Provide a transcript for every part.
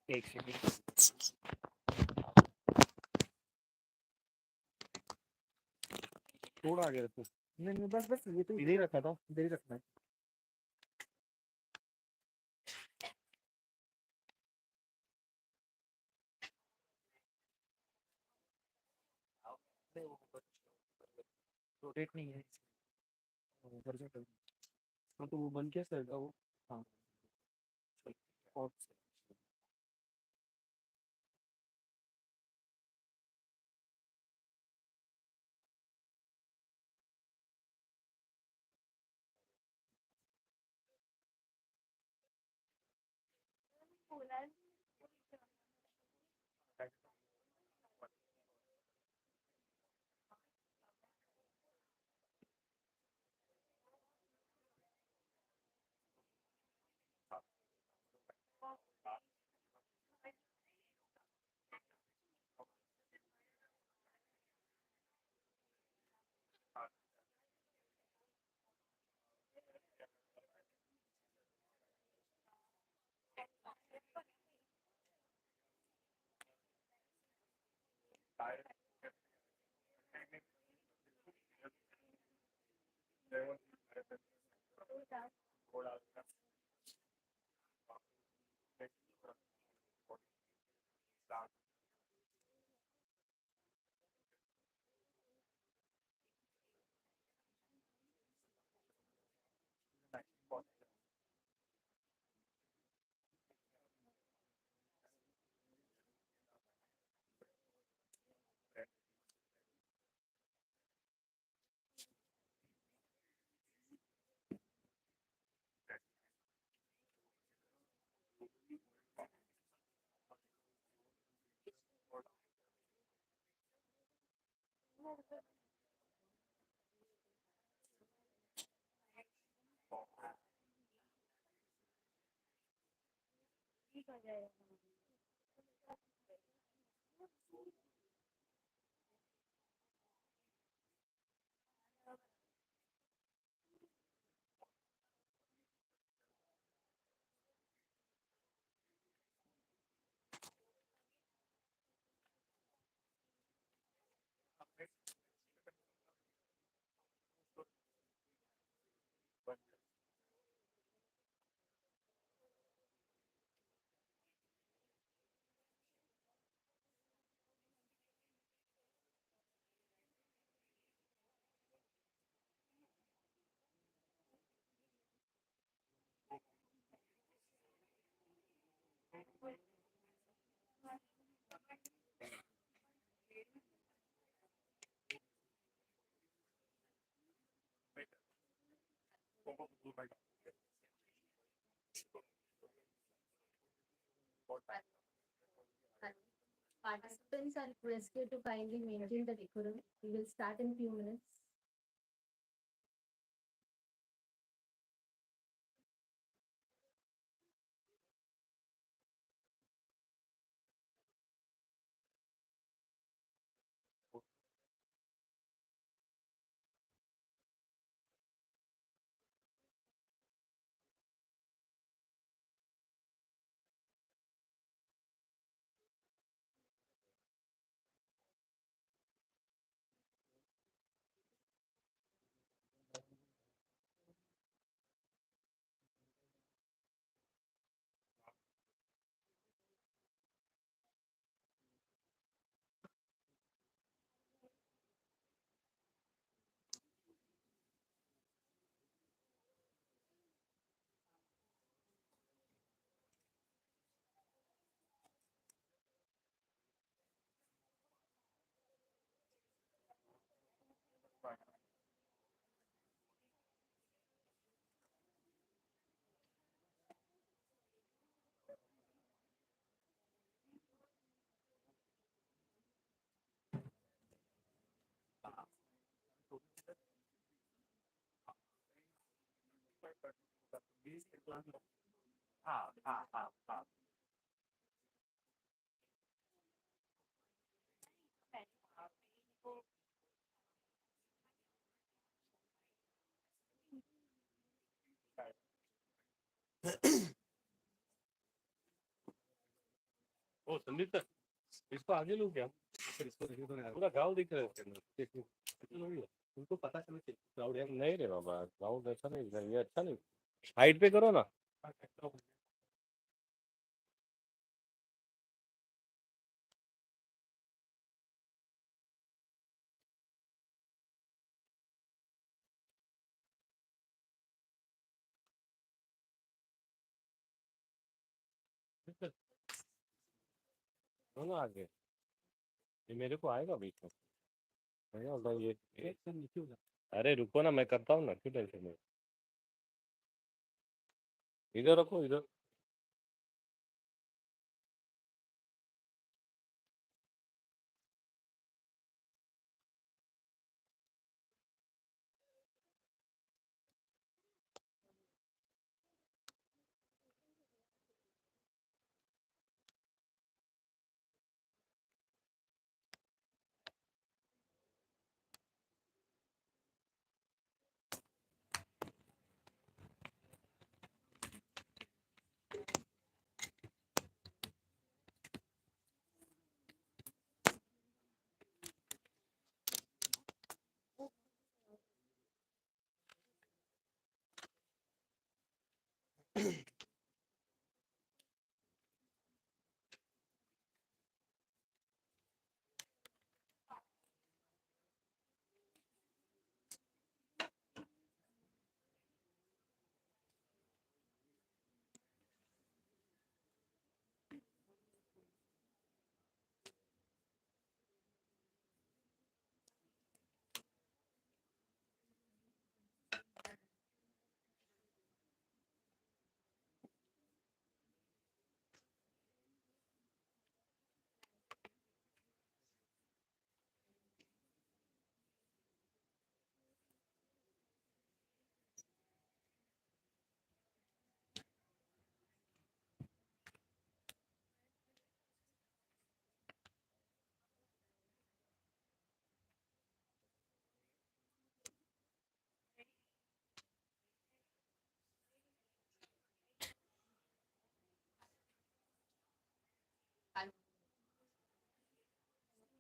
एक सेकंड। थोड़ा आगे रखो। नहीं नहीं, बस बस ये तो इधर ही रखा था, इधर ही रखना है। रोटेट नहीं है, ऊपर से कर। हाँ तो वो बंद कैसे होगा वो? हाँ और Participants are requested to kindly maintain the decorum. We will start in few minutes. हाँ हाँ हाँ हाँ। ओ संदीप सर, इसको आगे लो क्या? फिर इसको देखो तो पूरा गाँव दिख रहा है इसके अंदर। देखो कितना लोग है। उनको पता चलना चाहिए क्राउड है। नहीं रे बाबा, क्राउड ऐसा नहीं, ये अच्छा नहीं। हाइट पे करो ना। हो ना आगे, ये मेरे को आएगा बीच में। नहीं होगा ये। एक सर नीचे हो जा। अरे रुको ना, मैं करता हूँ ना, क्यों टेंशन में। इधर रखो इधर।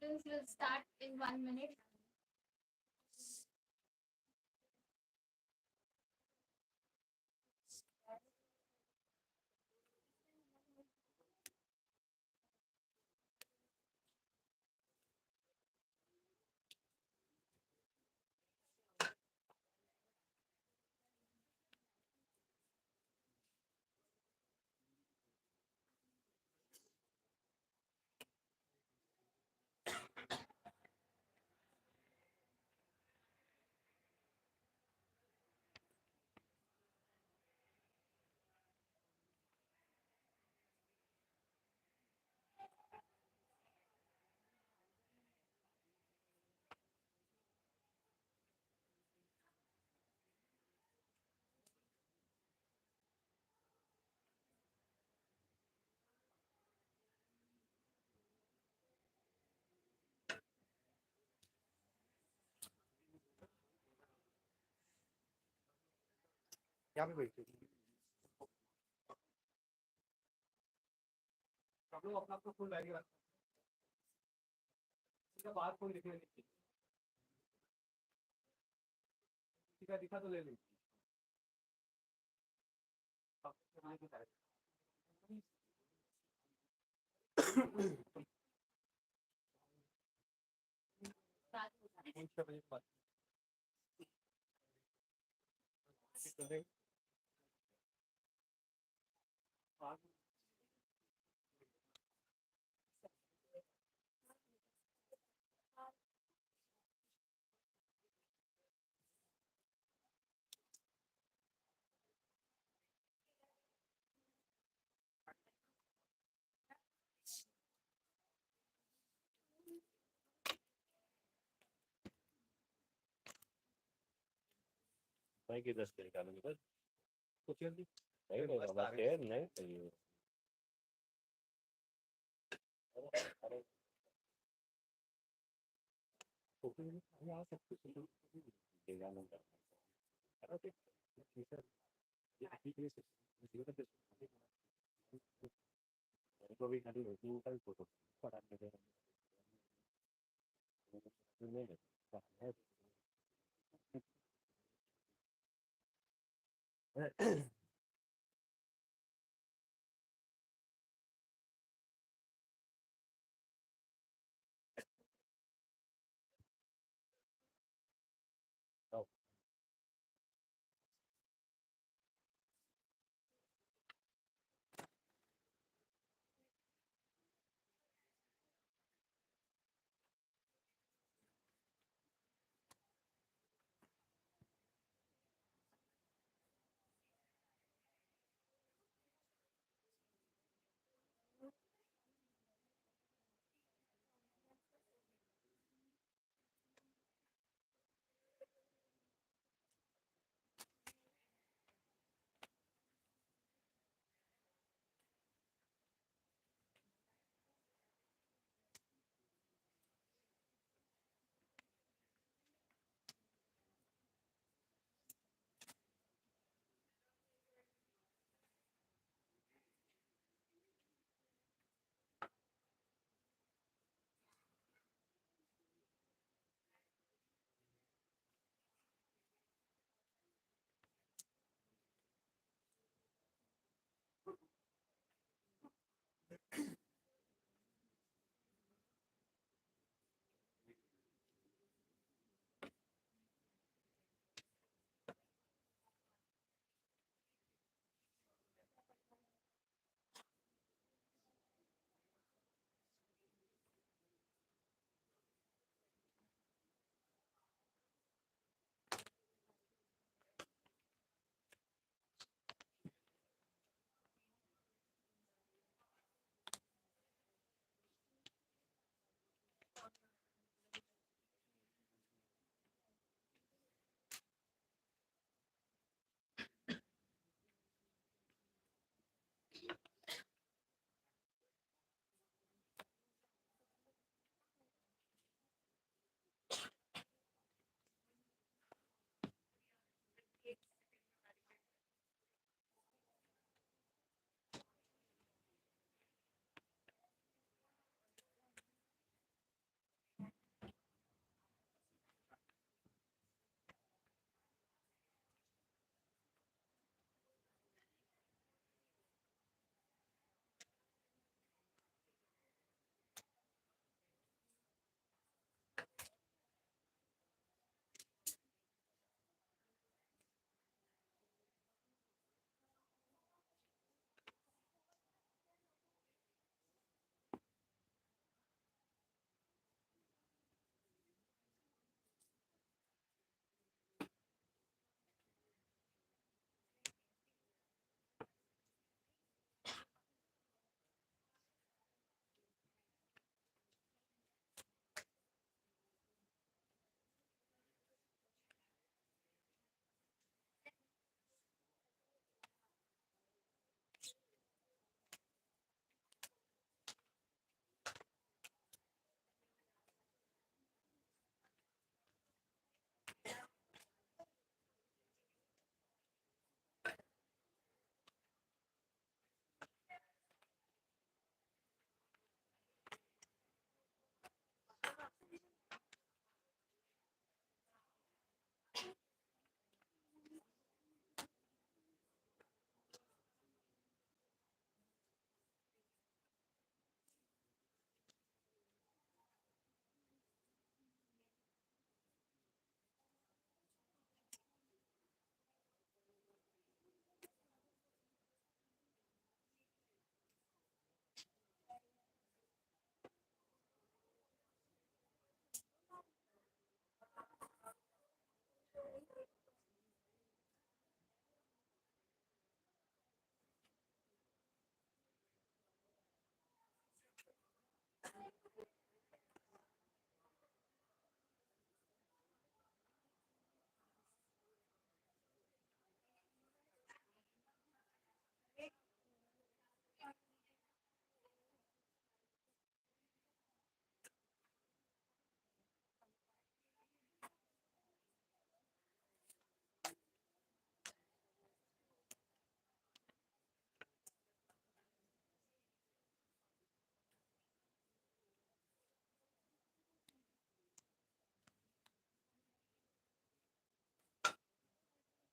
Students will start in 1 minute. यहाँ पे बैठो। सब लोग अपना अपना फुल बैग रखो। इसके बाद कोई दिखने नहीं चाहिए। किसी का दिखा तो ले लो। छह बजे के बाद। मैं कि 10 निकालूंगी बस। कुछ जल्दी। नहीं नहीं बाबा, चेयर नहीं चाहिए। अरे आ सकते देगा नंबर। सर ये अभी के लिए तो भी खाली वेटिंग का ही फोटो पड़ा लगे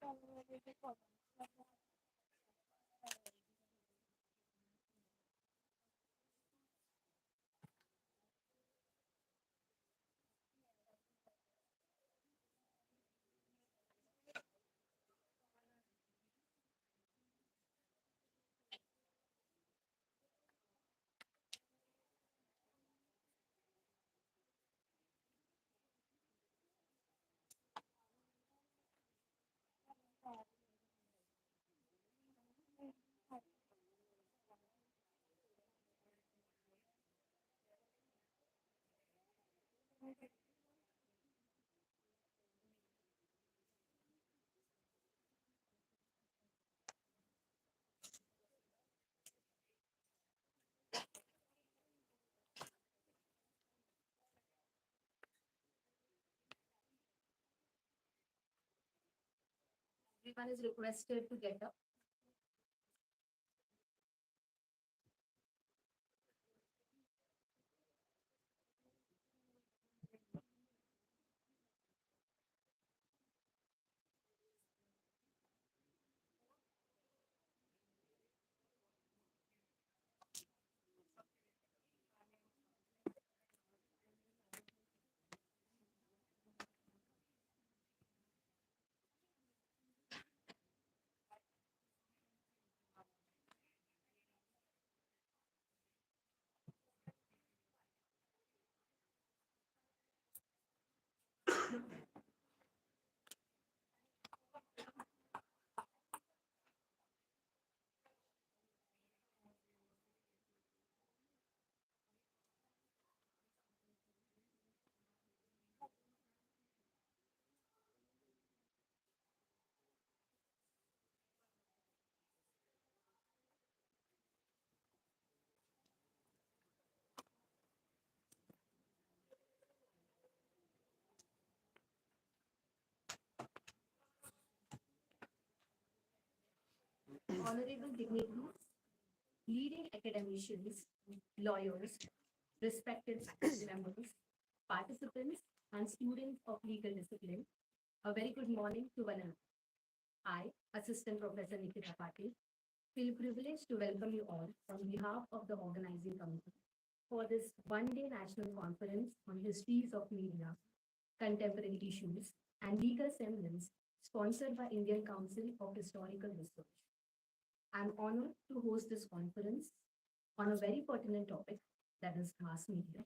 Everyone is requested to get up. Honorable dignitaries, leading academicians, lawyers, respected faculty members, participants, and students of legal discipline, a very good morning to one another. I, Assistant Professor Nikita Patil, feel privileged to welcome you all on behalf of the organizing committee for this one-day national conference on histories of media, contemporary issues, and legal semblance sponsored by Indian Council of Historical Research. I'm honored to host this conference on a very pertinent topic, that is mass media.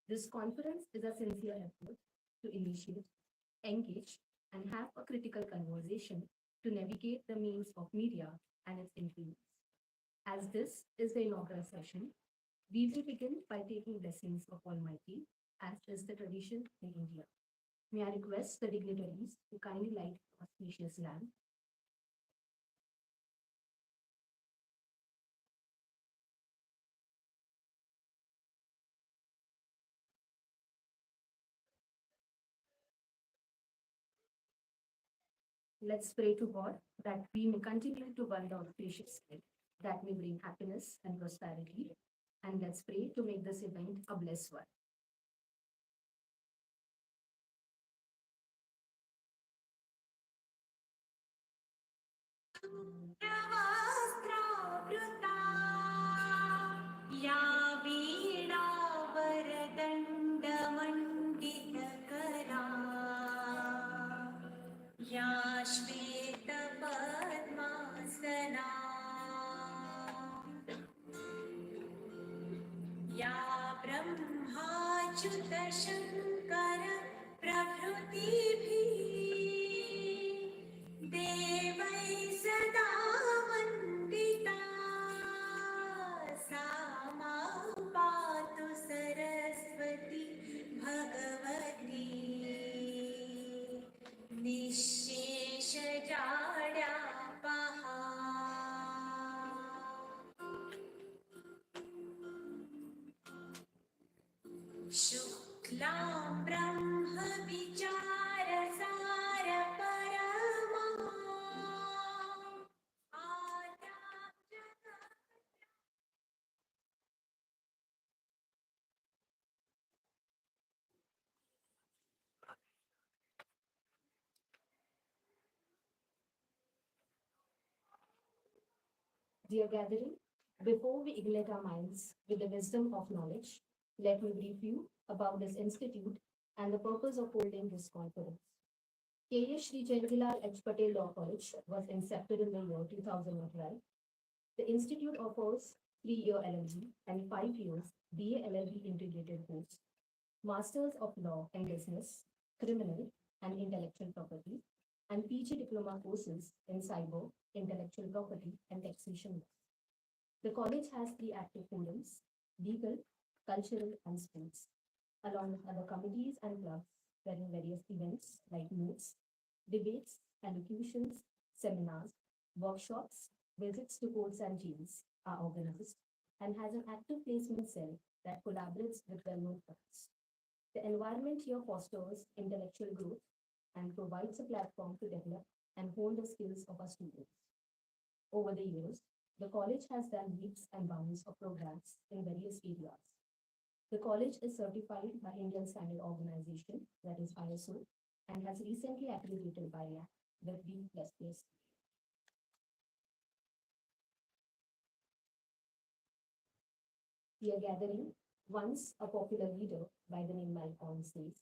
This conference is a sincere effort to initiate, engage, and have a critical conversation to navigate the means of media and its influence. As this is the inaugural session, we will begin by taking blessings of Almighty, as is the tradition in India. May I request the dignitaries to kindly light the auspicious lamp. Let's pray to God that we may continue to burn the auspicious light that may bring happiness and prosperity. And let's pray to make this event a blessed one. वस्त्रावृता या वीणा वरदण्डमण्डितकरा या श्वेतपद्मासना या ब्रह्माच्युतशङ्कर प्रभृतिभिः देवैः सदा वन्दिता सा मां पातु सरस्वती भगवती निःशेषजाड्यापहा शुक्लां ब्रह्मविचारसारपरमा आद्यां जगत् Dear gathering, before we ignite our minds with the wisdom of knowledge, let me brief you about this institute and the purpose of holding this conference. K.S. Shri Jayatilal H. Patel Law College was incepted in the year 2012. The institute offers 3-year LLB and 5 years BA LLB integrated course, Masters of Law and Business, Criminal and Intellectual Property, and PG diploma courses in cyber, intellectual property, and taxation law. The college has 3 active forums: legal, cultural, and sports, along with other committees and clubs running various events like meets, debates, allocutions, seminars, workshops, visits to courts and jails are organized, and has an active placement cell that collaborates with well-known firms. The environment here fosters intellectual growth and provides a platform to develop and hone the skills of our students. Over the years, the college has done leaps and bounds of programs in various areas. The college is certified by Indian Standard Organization, that is ISO, and has recently accredited by NAC with B++. Here gathering, once a popular leader by the name Malcolm says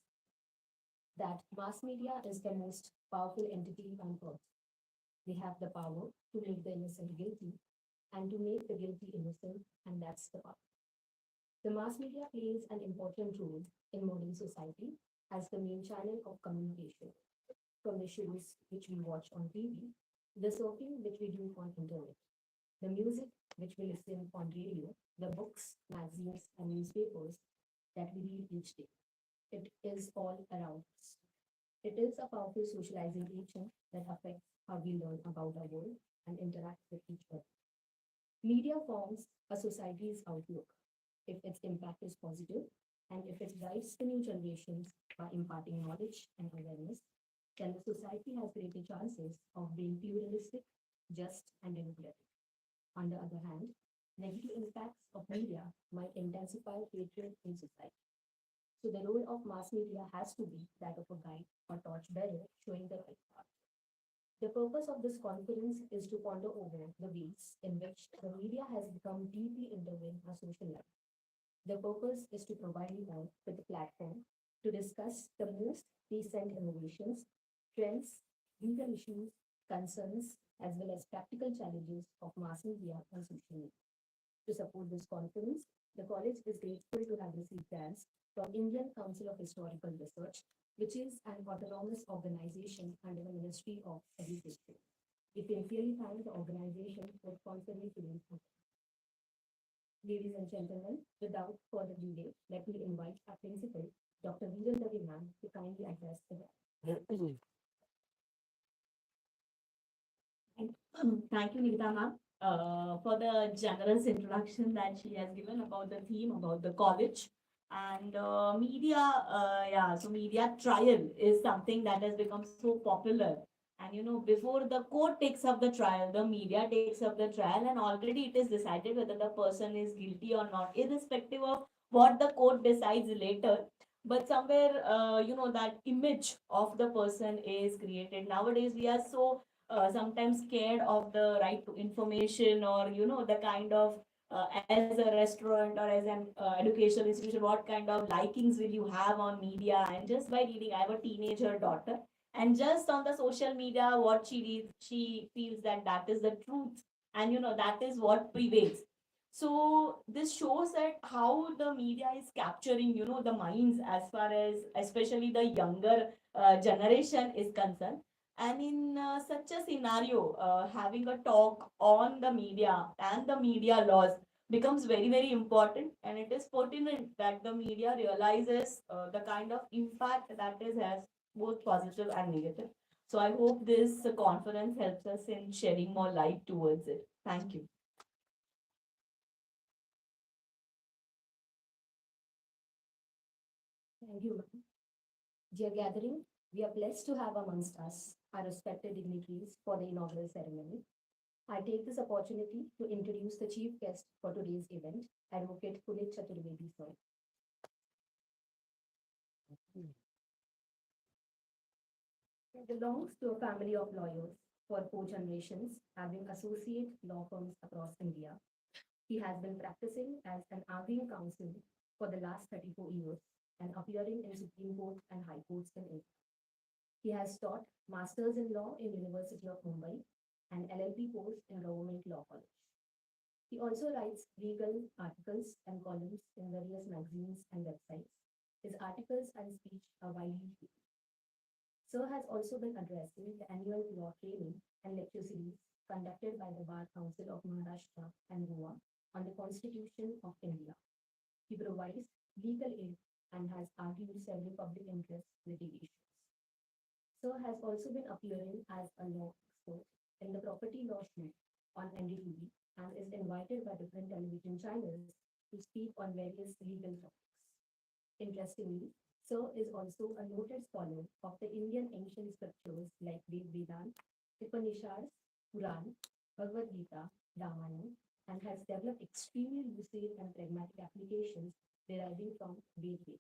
that mass media is the most powerful entity on earth. They have the power to make the innocent guilty and to make the guilty innocent, and that's the power. The mass media plays an important role in modern society as the main channel of communication, from the shows which we watch on TV, the surfing which we do on internet, the music which we listen on radio, the books, magazines, and newspapers that we read each day. It is all around us. It is a powerful socializing agent that affects how we learn about our world and interact with each other. Media forms a society's outlook if its impact is positive and if it guides the new generations by imparting knowledge and awareness, then the society has greater chances of being pluralistic, just, and democratic. On the other hand, negative impacts of media might intensify hatred in society. So the role of mass media has to be that of a guide or torchbearer showing the right path. The purpose of this conference is to ponder over the ways in which the media has become deeply intertwined in our social life. The purpose is to provide you all with a platform to discuss the most recent innovations, trends, legal issues, concerns, as well as practical challenges of mass media and social media. To support this conference, the college is grateful to have received grants from Indian Council of Historical Research, which is an autonomous organization under the Ministry of Education. We sincerely thank the organization for sponsoring today's event. Ladies and gentlemen, without further delay, let me invite our principal, Dr. Viral Ravi ma'am, to kindly address the gathering. Thank you, Nikita ma'am, for the generous introduction that she has given about the theme, about the college. And media, so media trial is something that has become so popular. And before the court takes up the trial, the media takes up the trial, and already it is decided whether the person is guilty or not, irrespective of what the court decides later. But somewhere, that image of the person is created. Nowadays, we are so sometimes scared of the right to information, or the kind of as a restaurant or as an educational institution, what kind of likings will you have on media. And just by reading, I have a teenager daughter, and just on the social media, what she reads, she feels that that is the truth, and that is what prevails. So this shows that how the media is capturing the minds, as far as especially the younger generation is concerned. And in such a scenario, having a talk on the media and the media laws becomes very, very important. And it is pertinent that the media realizes the kind of impact that is has, both positive and negative. So I hope this conference helps us in shedding more light towards it. Thank you. Thank you, ma'am. Dear gathering, we are blessed to have amongst us our respected dignitaries for the inaugural ceremony. I take this opportunity to introduce the chief guest for today's event, Advocate Pulit Chaturvedi sir. He belongs to a family of lawyers for 4 generations, having associate law firms across India. He has been practicing as an arguing counsel for the last 34 years and appearing in Supreme Court and High Courts in India. He has taught Masters in Law in University of Mumbai and LLB course in Government Law College. He also writes legal articles and columns in various magazines and websites. His articles and speech are widely read. Sir has also been addressing the annual law training and lecture series conducted by the Bar Council of Maharashtra and Goa on the Constitution of India. He provides legal aid and has argued several public interest litigations. Sir has also been appearing as a law expert in the property law show on NDTV and is invited by different television channels to speak on various legal topics. Interestingly, Sir is also a noted scholar of the Indian ancient scriptures like Vedanta, Upanishads, Puran, Bhagavad Gita, Ramayana, and has developed extremely lucid and pragmatic applications deriving from Vedanta.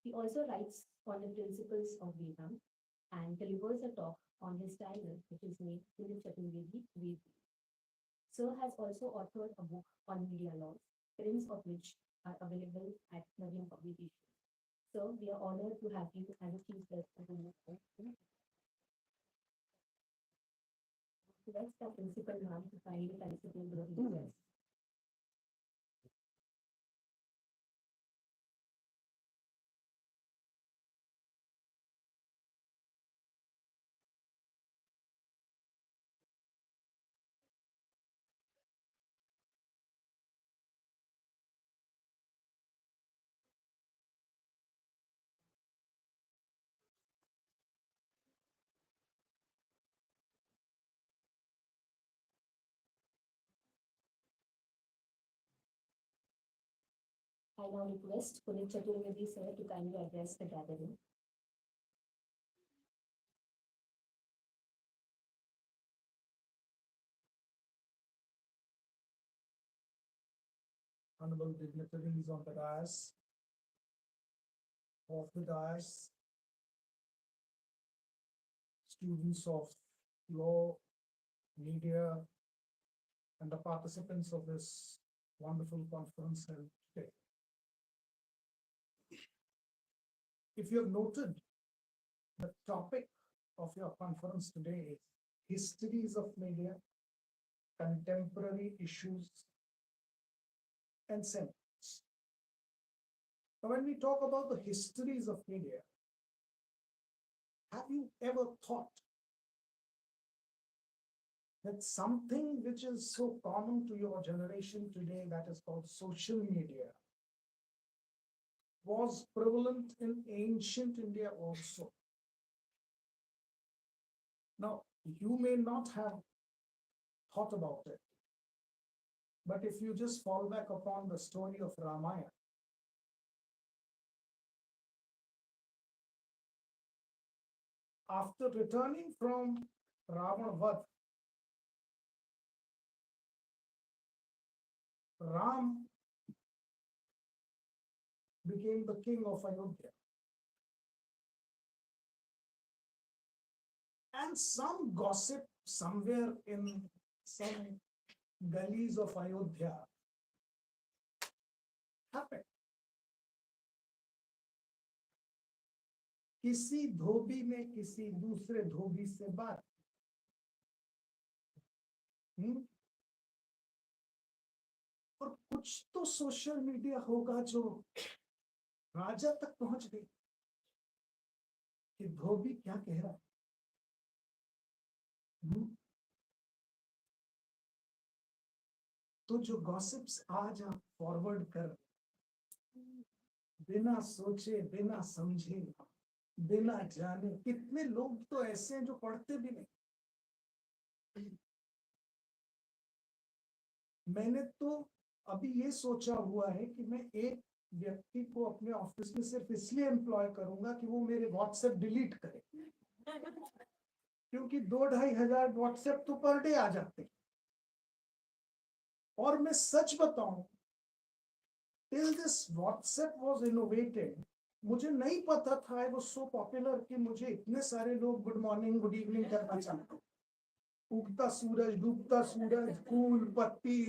He also writes on the principles of Vedanta and delivers a talk on his title, which is named Punit Chaturvedi Ved. Sir has also authored a book on media laws, prints of which are available at Naveen Publications. So we are honored to have you as a chief guest of the meeting. That's the principal ma'am to kindly participate in the meeting. I now request Punit Chaturvedi sir to kindly address the gathering. Honorable dignitaries on the dais, off the dais, students of law, media, and the participants of this wonderful conference held today. If you have noted, the topic of your conference today is histories of media, contemporary issues, and semblance. Now, when we talk about the histories of media, have you ever thought that something which is so common to your generation today, that is called social media, was prevalent in ancient India also? Now, you may not have thought about it, but if you just fall back upon the story of Ramayana, after returning from Ravana Vadh, Ram became the king of Ayodhya. And some gossip somewhere in some gullies of Ayodhya happened. किसी धोबी ने किसी दूसरे धोबी से बात, और कुछ तो social media होगा जो राजा तक पहुंच गई कि धोबी क्या कह रहा है। तो जो गॉसिप्स आज आप फॉरवर्ड कर बिना सोचे, बिना समझे, बिना जाने, कितने लोग तो ऐसे हैं जो पढ़ते भी नहीं। मैंने तो अभी ये सोचा हुआ है कि मैं एक व्यक्ति को अपने ऑफिस में सिर्फ इसलिए एम्प्लॉय करूंगा कि वो मेरे व्हाट्सएप डिलीट करे, क्योंकि 2-2.5 हजार व्हाट्सएप तो पर डे आ जाते हैं। और मैं सच बताऊं, till this WhatsApp was innovated, मुझे नहीं पता था आई वाज सो पॉपुलर कि मुझे इतने सारे लोग गुड मॉर्निंग गुड इवनिंग करना चाहते हैं। उगता सूरज, डूबता सूरज, फूल, पत्ती,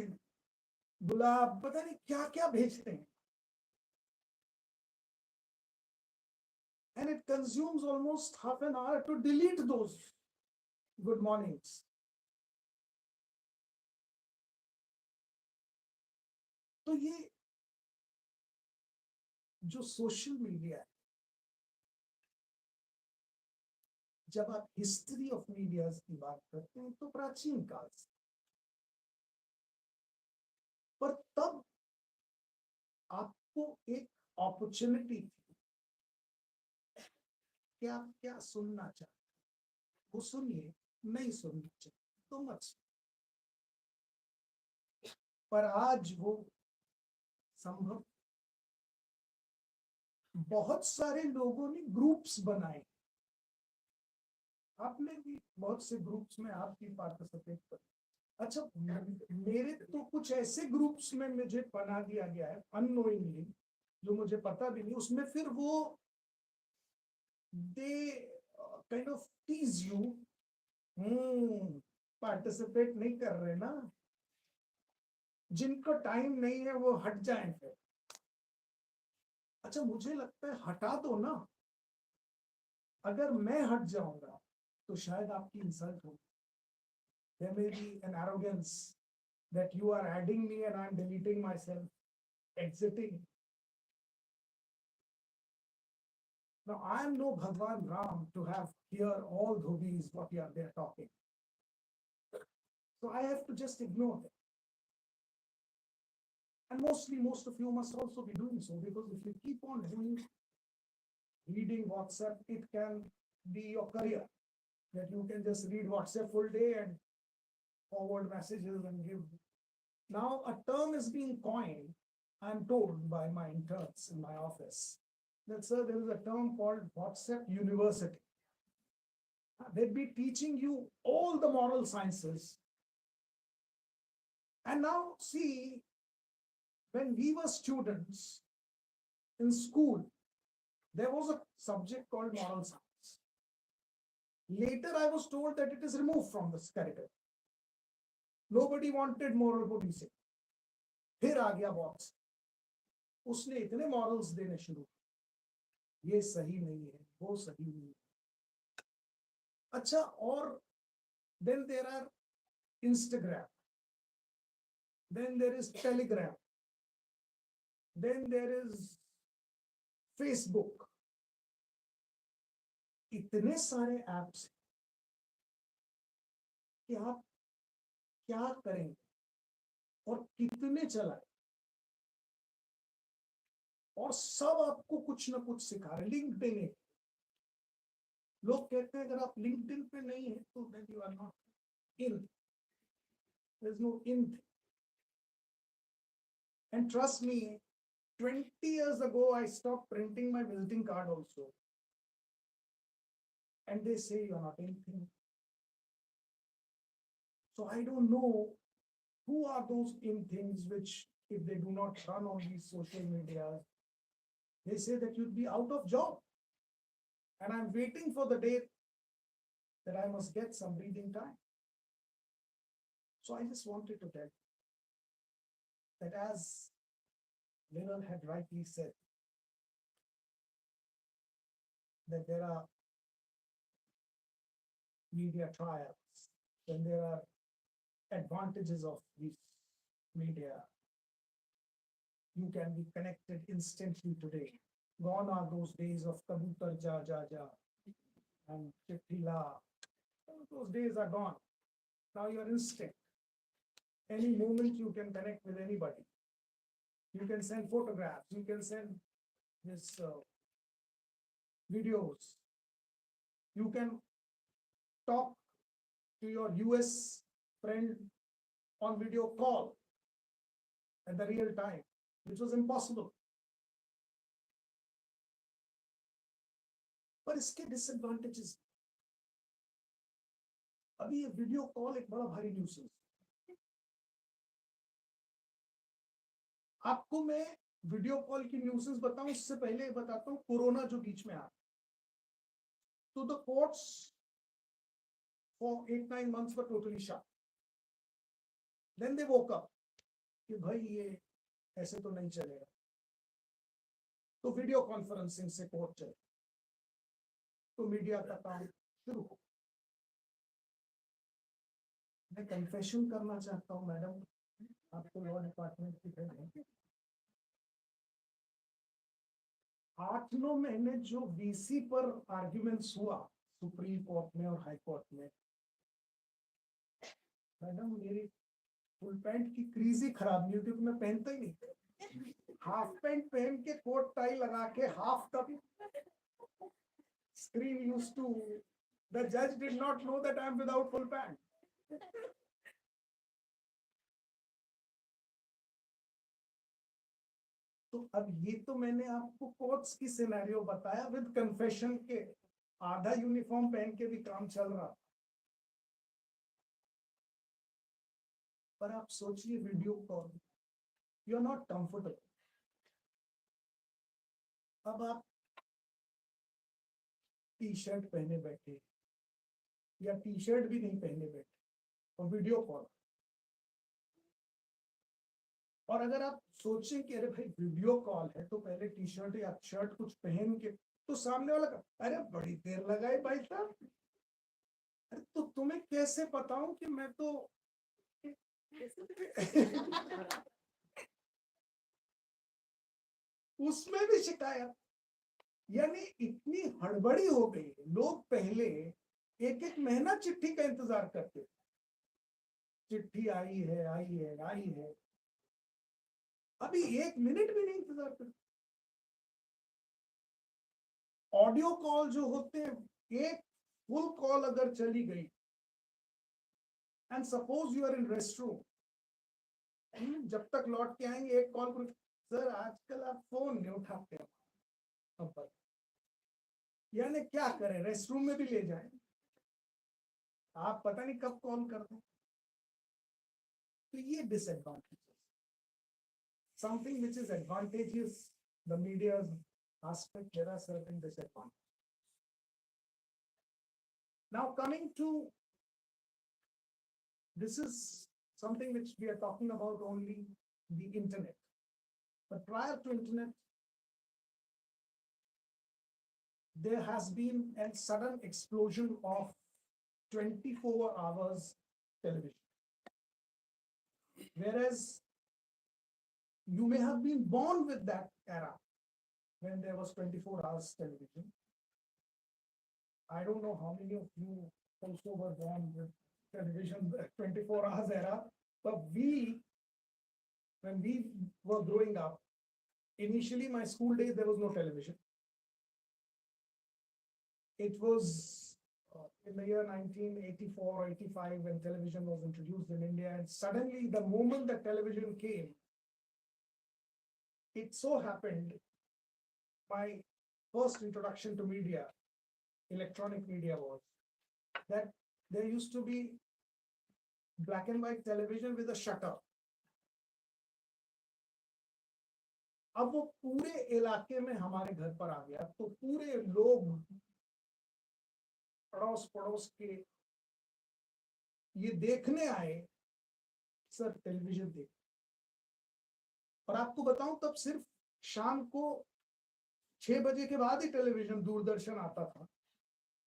गुलाब, पता नहीं क्या क्या भेजते हैं। And it consumes almost half an hour to delete those good mornings. तो ये जो सोशल मीडिया है, जब आप हिस्ट्री ऑफ मीडिया की बात करते हैं तो प्राचीन काल से, पर तब आपको एक अपॉर्चुनिटी थी कि आप क्या सुनना चाहते हैं वो सुनिए, नहीं सुनना चाहिए तो मत सुनिए। पर आज वो संभव, बहुत सारे लोगों ने ग्रुप्स बनाए। आपने भी बहुत से ग्रुप्स में आपकी पार्टिसिपेट कर। अच्छा, मेरे तो कुछ ऐसे ग्रुप्स में मुझे बना दिया गया है अननोइंगली, जो मुझे पता भी नहीं। उसमें फिर वो they kind of tease you, participate नहीं कर रहे ना, जिनको टाइम नहीं है वो हट जाएं फिर। अच्छा, मुझे लगता है हटा दो ना, अगर मैं हट जाऊंगा तो शायद आपकी इंसल्ट होगी। There may be an arrogance that you are adding me and I'm deleting myself, exiting. Now I am no Bhagwan Ram to have hear all dhobis what they are talking. So I have to just ignore them. And mostly, most of you must also be doing so, because if you keep on reading WhatsApp, it can be your career. That you can just read WhatsApp full day and forward messages and give. Now a term is being coined, I'm told by my interns in my office, that sir, there is a term called WhatsApp University. They'd be teaching you all the moral sciences. And now see, when we were students in school, there was a subject called moral science. Later I was told that it is removed from this curriculum. Nobody wanted moral policing. फिर आ गया box, उसने इतने morals देने शुरू, ये सही नहीं है, वो सही नहीं है। अच्छा, और then there are Instagram, then there is Telegram, then there is Facebook. इतने सारे ऐप्स कि आप क्या करेंगे और कितने चलाएं, और सब आपको कुछ ना कुछ सिखा रहे। लिंक्डइन है, लोग कहते हैं अगर आप लिंक्डइन पे नहीं है तो then you are not in. There is no in. And trust me, 20 years ago I stopped printing my visiting card also. And they say you are not anything. So I don't know who are those in things which, if they do not run on these social medias, they say that you'll be out of job. And I'm waiting for the day that I must get some breathing time. So I just wanted to tell you that, as Viral had rightly said, that there are media trials, then there are advantages of this media. You can be connected instantly today. Gone are those days of kabutar ja ja ja and chitti la. Those days are gone. Now you're instant. Any moment you can connect with anybody. You can send photographs, you can send this videos. You can talk to your US friend on video call at the real time, which was impossible. पर इसके disadvantages, अभी ये video call एक बड़ा भारी nuisance. आपको मैं video call की न्यूज़ेस बताऊं, उससे पहले बताता हूं कोरोना जो बीच में आ, तो the courts for 8-9 months were totally shut. Then they woke up कि भाई ये ऐसे तो नहीं चलेगा, तो वीडियो कॉन्फ्रेंसिंग से कोर्ट चले, तो मीडिया का काम शुरू हो। मैं कन्फेशन करना चाहता हूँ मैडम, आपको लॉ डिपार्टमेंट की है, 8-9 महीने जो वीसी पर आर्ग्यूमेंट्स हुआ सुप्रीम कोर्ट में और हाई कोर्ट में, मैडम मेरी फुल पैंट की क्रीज ही खराब नहीं होती, तो मैं पहनता ही नहीं, हाफ पैंट पहन के कोट टाई लगा के हाफ तक screen used to, the judge did not know that I am without full pant. तो अब ये तो मैंने आपको कोर्ट्स की सिनेरियो बताया विद कन्फेशन के, आधा यूनिफॉर्म पहन के भी काम चल रहा, पर आप सोचिए video call, you are not comfortable, अब आप टी शर्ट पहने बैठे या टी शर्ट भी नहीं पहने बैठे और वीडियो कॉल, और अगर आप सोचें कि अरे भाई वीडियो कॉल है तो पहले टी शर्ट या शर्ट कुछ पहन के, तो सामने वाला का अरे बड़ी देर लगाई भाई साहब, अरे तो तुम्हें कैसे बताऊं कि मैं तो उसमें भी शिकायत, यानी इतनी हड़बड़ी हो गई, लोग पहले एक एक महीना चिट्ठी का इंतजार करते, चिट्ठी आई है आई है आई है, अभी 1 मिनट भी नहीं इंतजार करते। ऑडियो कॉल जो होते हैं, एक फुल कॉल अगर चली गई, and suppose you are in rest room, जब तक लौट के आएंगे एक कॉल पर, सर आजकल आप फोन नहीं उठाते हैं, यानी क्या करें, रेस्ट रूम में भी ले जाएं, आप पता नहीं कब कॉल कर दें, तो ये disadvantage, something which is advantageous, the media's aspect, there are certain disadvantages. Now coming to, this is something which we are talking about only the internet, but prior to internet, there has been a sudden explosion of 24 hours television, whereas you may have been born with that era when there was 24 hours television. I don't know how many of you also were born with television 24 hours era, but when we were growing up, initially my school days, there was no television. It was in the year 1984 or 85 when television was introduced in India, and suddenly the moment that television came, it so happened my first introduction to media, electronic media, was that there used to be black and white television with a shutter. अब वो पूरे इलाके में हमारे घर पर आ गया, तो पूरे लोग अड़ोस पड़ोस के ये देखने आए, सर टेलीविजन देख, और आपको बताऊं तब सिर्फ शाम को 6 बजे के बाद ही टेलीविजन दूरदर्शन आता था,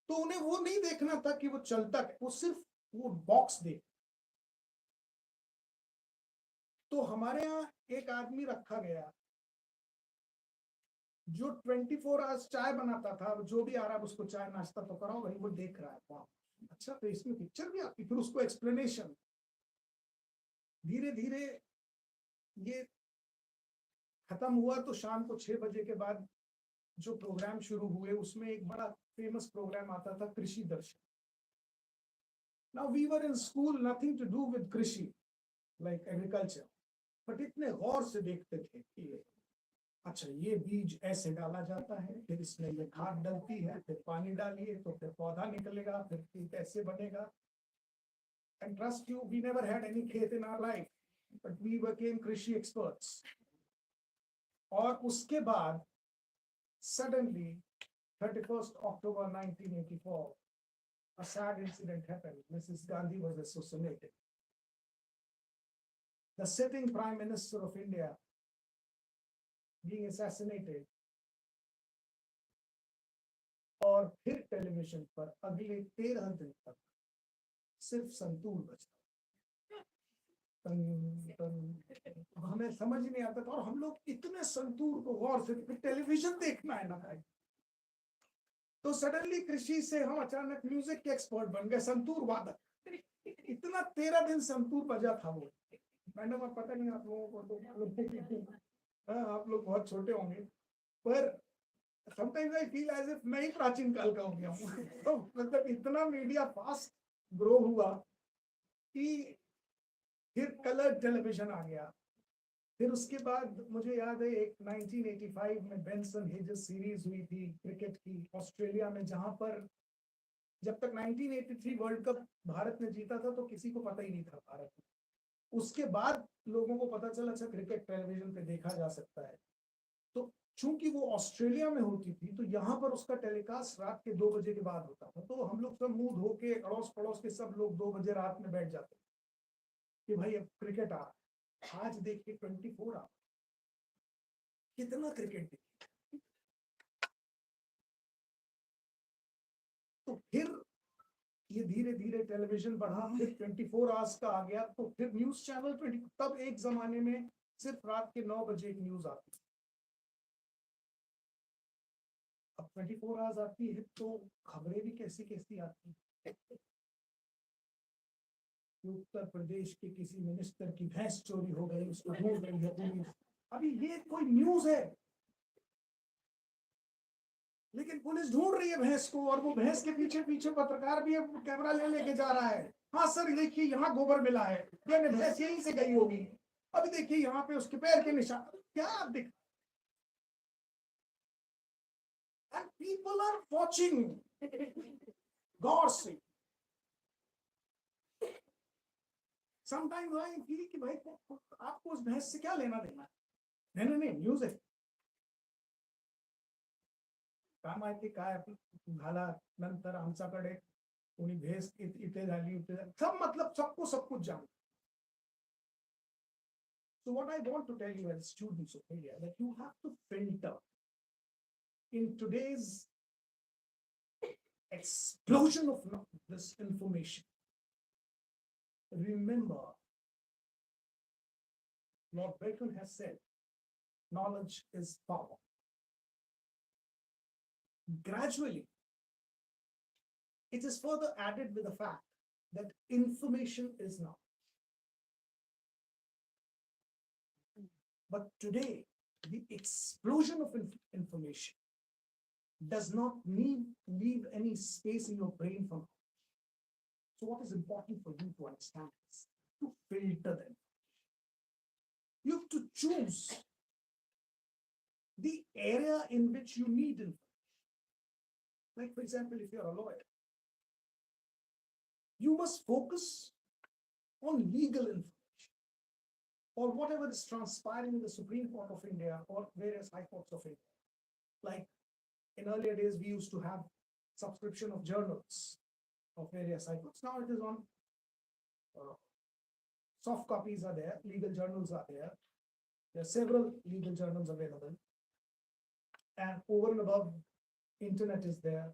तो उन्हें वो नहीं देखना था कि वो चलता है, वो सिर्फ वो बॉक्स देख। तो हमारे यहाँ एक आदमी रखा गया जो 24 आवर्स चाय बनाता था, जो भी आ रहा है उसको चाय नाश्ता तो कराओ, वही वो देख रहा है, वाह अच्छा, तो इसमें पिक्चर भी आती, फिर उसको एक्सप्लेनेशन, धीरे धीरे ये खत्म हुआ। तो शाम को 6 बजे के बाद जो प्रोग्राम शुरू हुए, उसमें एक बड़ा फेमस प्रोग्राम आता था कृषि दर्शन। Now we were in school, nothing to do with कृषि, like agriculture, but इतने गौर से देखते थे कि अच्छा ये बीज ऐसे डाला जाता है, फिर इसमें ये खाद डलती है, फिर पानी डालिए तो फिर पौधा निकलेगा, फिर खेत ऐसे बनेगा। And trust you, we never had any खेत in our life, but we became कृषि experts. और उसके बाद suddenly 31st October 1984 a sad incident happened. Mrs. Gandhi was assassinated. The sitting Prime Minister of India being assassinated, और फिर television पर अगले 13 दिन तक सिर्फ संतूर बजता। हमें समझ ही नहीं आता था, और हम लोग इतने संतूर को गौर से, फिर टेलीविजन देखना है ना भाई, तो सडनली कृषि से हम अचानक म्यूजिक के एक्सपर्ट बन गए, संतूर वादक। इतना 13 दिन संतूर बजा था वो। मैडम अब पता नहीं आप लोगों को तो आप लोग बहुत छोटे होंगे, पर sometimes I feel as if मैं ही प्राचीन काल का हो गया हूँ। तो मतलब इतना मीडिया फास्ट ग्रो हुआ कि फिर कलर टेलीविजन आ गया। फिर उसके बाद मुझे याद है एक 1985 में बेंसन हेजेस सीरीज हुई थी क्रिकेट की ऑस्ट्रेलिया में, जहां पर जब तक 1983 वर्ल्ड कप भारत ने जीता था तो किसी को पता ही नहीं था भारत में। उसके बाद लोगों को पता चला अच्छा क्रिकेट टेलीविजन पे देखा जा सकता है। तो चूंकि वो ऑस्ट्रेलिया में होती थी तो यहाँ पर उसका टेलीकास्ट रात के 2 बजे के बाद होता था, तो हम लोग सब मुंह धो के अड़ोस पड़ोस के सब लोग 2 बजे रात में बैठ जाते कि भाई अब क्रिकेट आ। आज देखिए 24 आवर कितना क्रिकेट देखिए। तो फिर ये धीरे धीरे टेलीविजन बढ़ा, फिर 24 आवर्स का आ गया, तो फिर न्यूज चैनल 20। तब एक जमाने में सिर्फ रात के 9 बजे एक न्यूज आती थी, अब 24 आवर्स आती है, तो खबरें भी कैसी कैसी आती है। उत्तर प्रदेश के किसी मिनिस्टर की भैंस चोरी हो गई, उसको ढूंढ रही है पुलिस। अभी ये कोई न्यूज है, लेकिन पुलिस ढूंढ रही है भैंस को, और वो भैंस के पीछे पीछे पत्रकार भी कैमरा लेके जा रहा है। हाँ सर देखिए यहाँ गोबर मिला है, यानी भैंस यहीं से गई होगी, अभी देखिए यहाँ पे उसके पैर के निशान, क्या दिख। And people are watching. गौर से। Sometimes I feel कि भाई आपको उस भैंस से क्या लेना देना है? नहीं न्यूज है। काय माहिती काय झाला नंतर आमच्याकडे कोणी भेस इथे झाली सब, मतलब सबको सब कुछ जान। So what I want to tell you as students of India, that you have to filter in today's explosion of this information. Remember, Lord Bacon has said, knowledge is power. Gradually, it is further added with the fact that information is knowledge. But today, the explosion of information does not leave any space in your brain for knowledge. So what is important for you to understand is to filter them. You have to choose the area in which you need information. Like, for example, if you're a lawyer, you must focus on legal information, or whatever is transpiring in the Supreme Court of India or various high courts of India. Like in earlier days, we used to have subscription of journals of various high courts. Now it is on soft copies are there, legal journals are there. There are several legal journals available. And over and above, internet is there.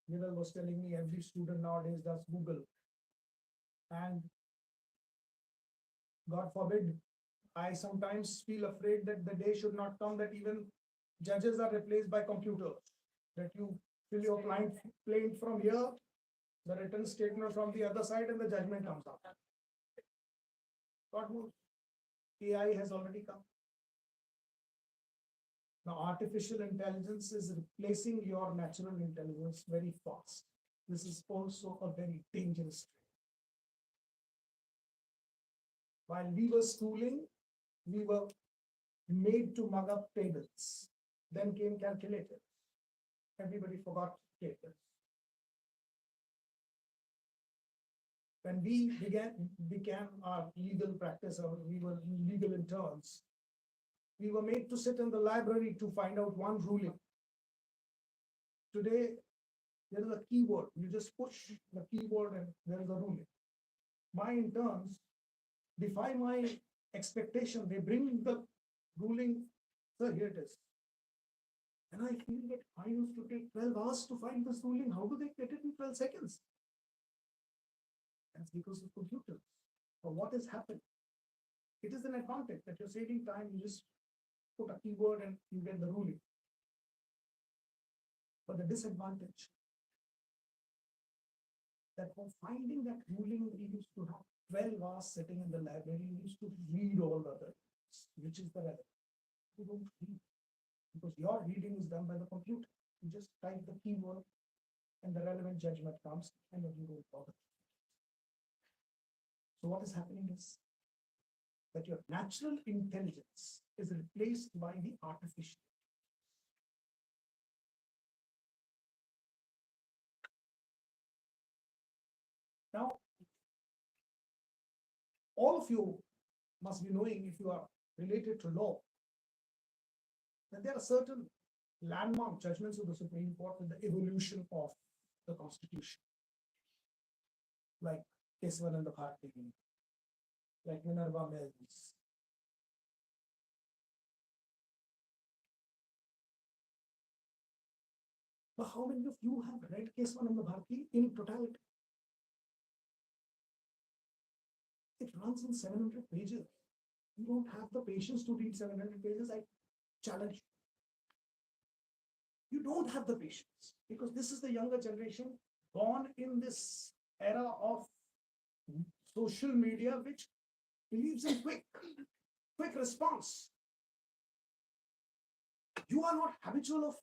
Nidal was telling me every student nowadays does Google. And God forbid, I sometimes feel afraid that the day should not come that even judges are replaced by computers. That you fill your plaint from here, the written statement from the other side, and the judgment comes out. God knows, AI has already come. Now, artificial intelligence is replacing your natural intelligence very fast. This is also a very dangerous trend. While we were schooling, we were made to mug up tables. Then came calculators. Everybody forgot calculators. When we began our legal practice, or we were legal interns, we were made to sit in the library to find out one ruling. Today, there is a keyword. You just push the keyword and there is a ruling. My interns defy my expectation. They bring the ruling, sir, here it is. And I feel that I used to take 12 hours to find this ruling. How do they get it in 12 seconds? That's because of computers. But what has happened? It is an advantage that you're saving time. You just put a keyword and you get the ruling. But the disadvantage that for finding that ruling, we used to have 12 hours sitting in the library. We used to read all the others, which is the relevant. You don't read because your reading is done by the computer. You just type the keyword and the relevant judgment comes and then you don't bother. So what is happening is that your natural intelligence is replaced by the artificial. Now, all of you must be knowing, if you are related to law, that there are certain landmark judgments of the Supreme Court in the evolution of the Constitution, like Keswananda Bharti, like Minerva Mills. But how many of you have read Keswananda Bharti in totality? It runs in 700 pages. You don't have the patience to read 700 pages. I challenge you. You don't have the patience because this is the younger generation born in this era of social media, which believes in quick response. You are not habitual of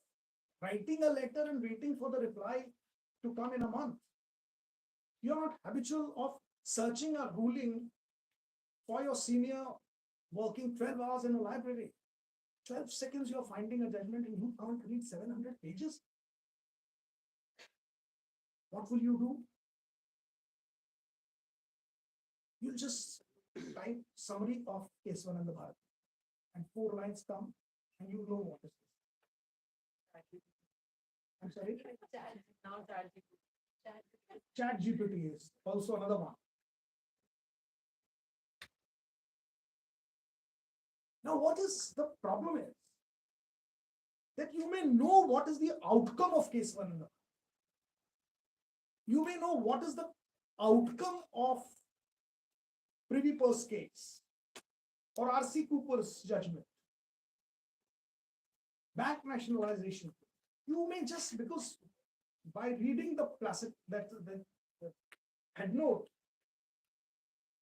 writing a letter and waiting for the reply to come in a month. You are not habitual of searching a ruling for your senior working 12 hours in a library. 12 seconds you're finding a judgment and you can't read 700 pages. What will you do? You'll just type summary of Keswananda Bharati and 4 lines come and you know what is this. I'm sorry? Chat GPT is also another one. Now, what is the problem is that you may know what is the outcome of Keswananda. You may know what is the outcome of Privy Purse case or R.C. Cooper's judgment, bank nationalization. You may just, because by reading the head note,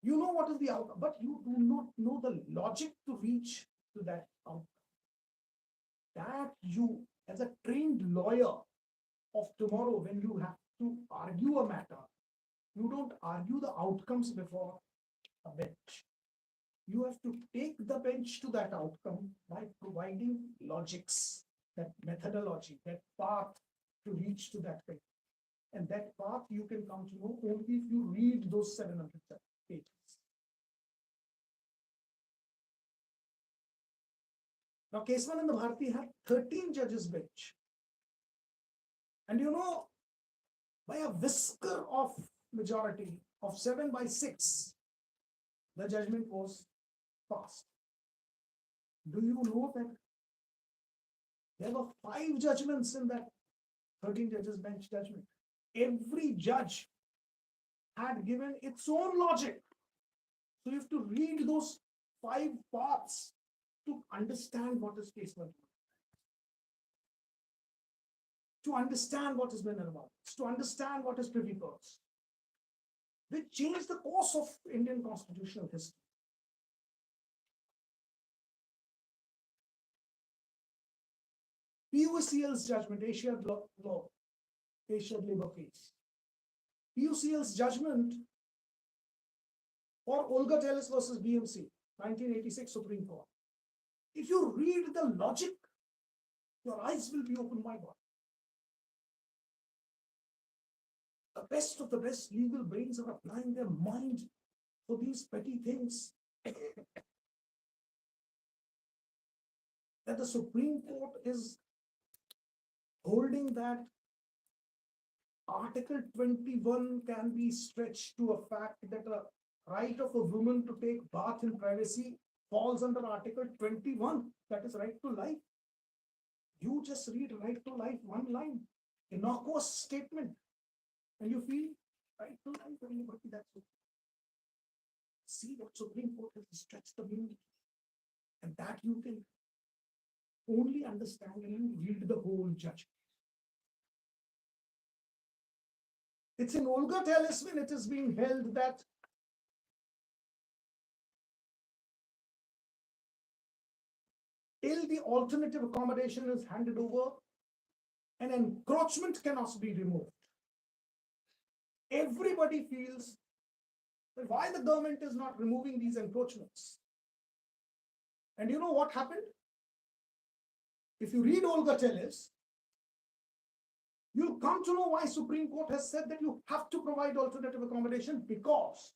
you know what is the outcome, but you do not know the logic to reach to that outcome. That you, as a trained lawyer of tomorrow, when you have to argue a matter, you don't argue the outcomes before a bench. You have to take the bench to that outcome by providing logics, that methodology, that path to reach to that thing. And that path you can come to know only if you read those 700 pages. Now, Keswananda Bharati had 13 judges bench. And you know, by a whisker of majority of 7/6, the judgment was passed. Do you know that there were 5 judgments in that 13 judges bench judgment? Every judge had given its own logic. So you have to read those 5 parts to understand what is Keswananda, to understand what is Minerva, to understand what is Privy Purse. They changed the course of Indian constitutional history. PUCL's judgment, Asian law, Asian labor case. PUCL's judgment for Olga Tellis versus BMC, 1986 Supreme Court. If you read the logic, your eyes will be opened, my God. The best of the best legal brains are applying their mind for these petty things. that the Supreme Court is holding that Article 21 can be stretched to a fact that a right of a woman to take bath in privacy falls under Article 21, that is right to life. You just read right to life, one line, innocuous statement, and you feel right to life, everybody, that's it. See what Supreme Court has stretched the meaning, and that you can only understand when you read the whole judgment. It's in Olga Talisman, it is being held that till the alternative accommodation is handed over, an encroachment cannot be removed. Everybody feels that why the government is not removing these encroachments. And you know what happened? If you read Olga Telles, you'll come to know why Supreme Court has said that you have to provide alternative accommodation, because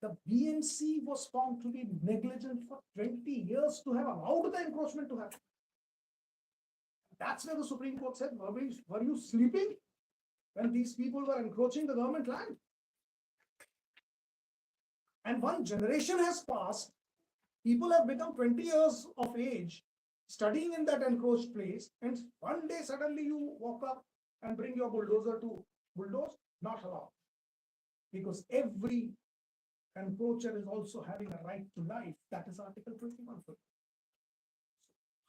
the BNC was found to be negligent for 20 years to have allowed the encroachment to happen. That's where the Supreme Court said, were you sleeping when these people were encroaching the government land? And one generation has passed, people have become 20 years of age, studying in that encroached place, and one day suddenly you walk up and bring your bulldozer to bulldoze, not allowed. Because every encroacher is also having a right to life. That is Article 21.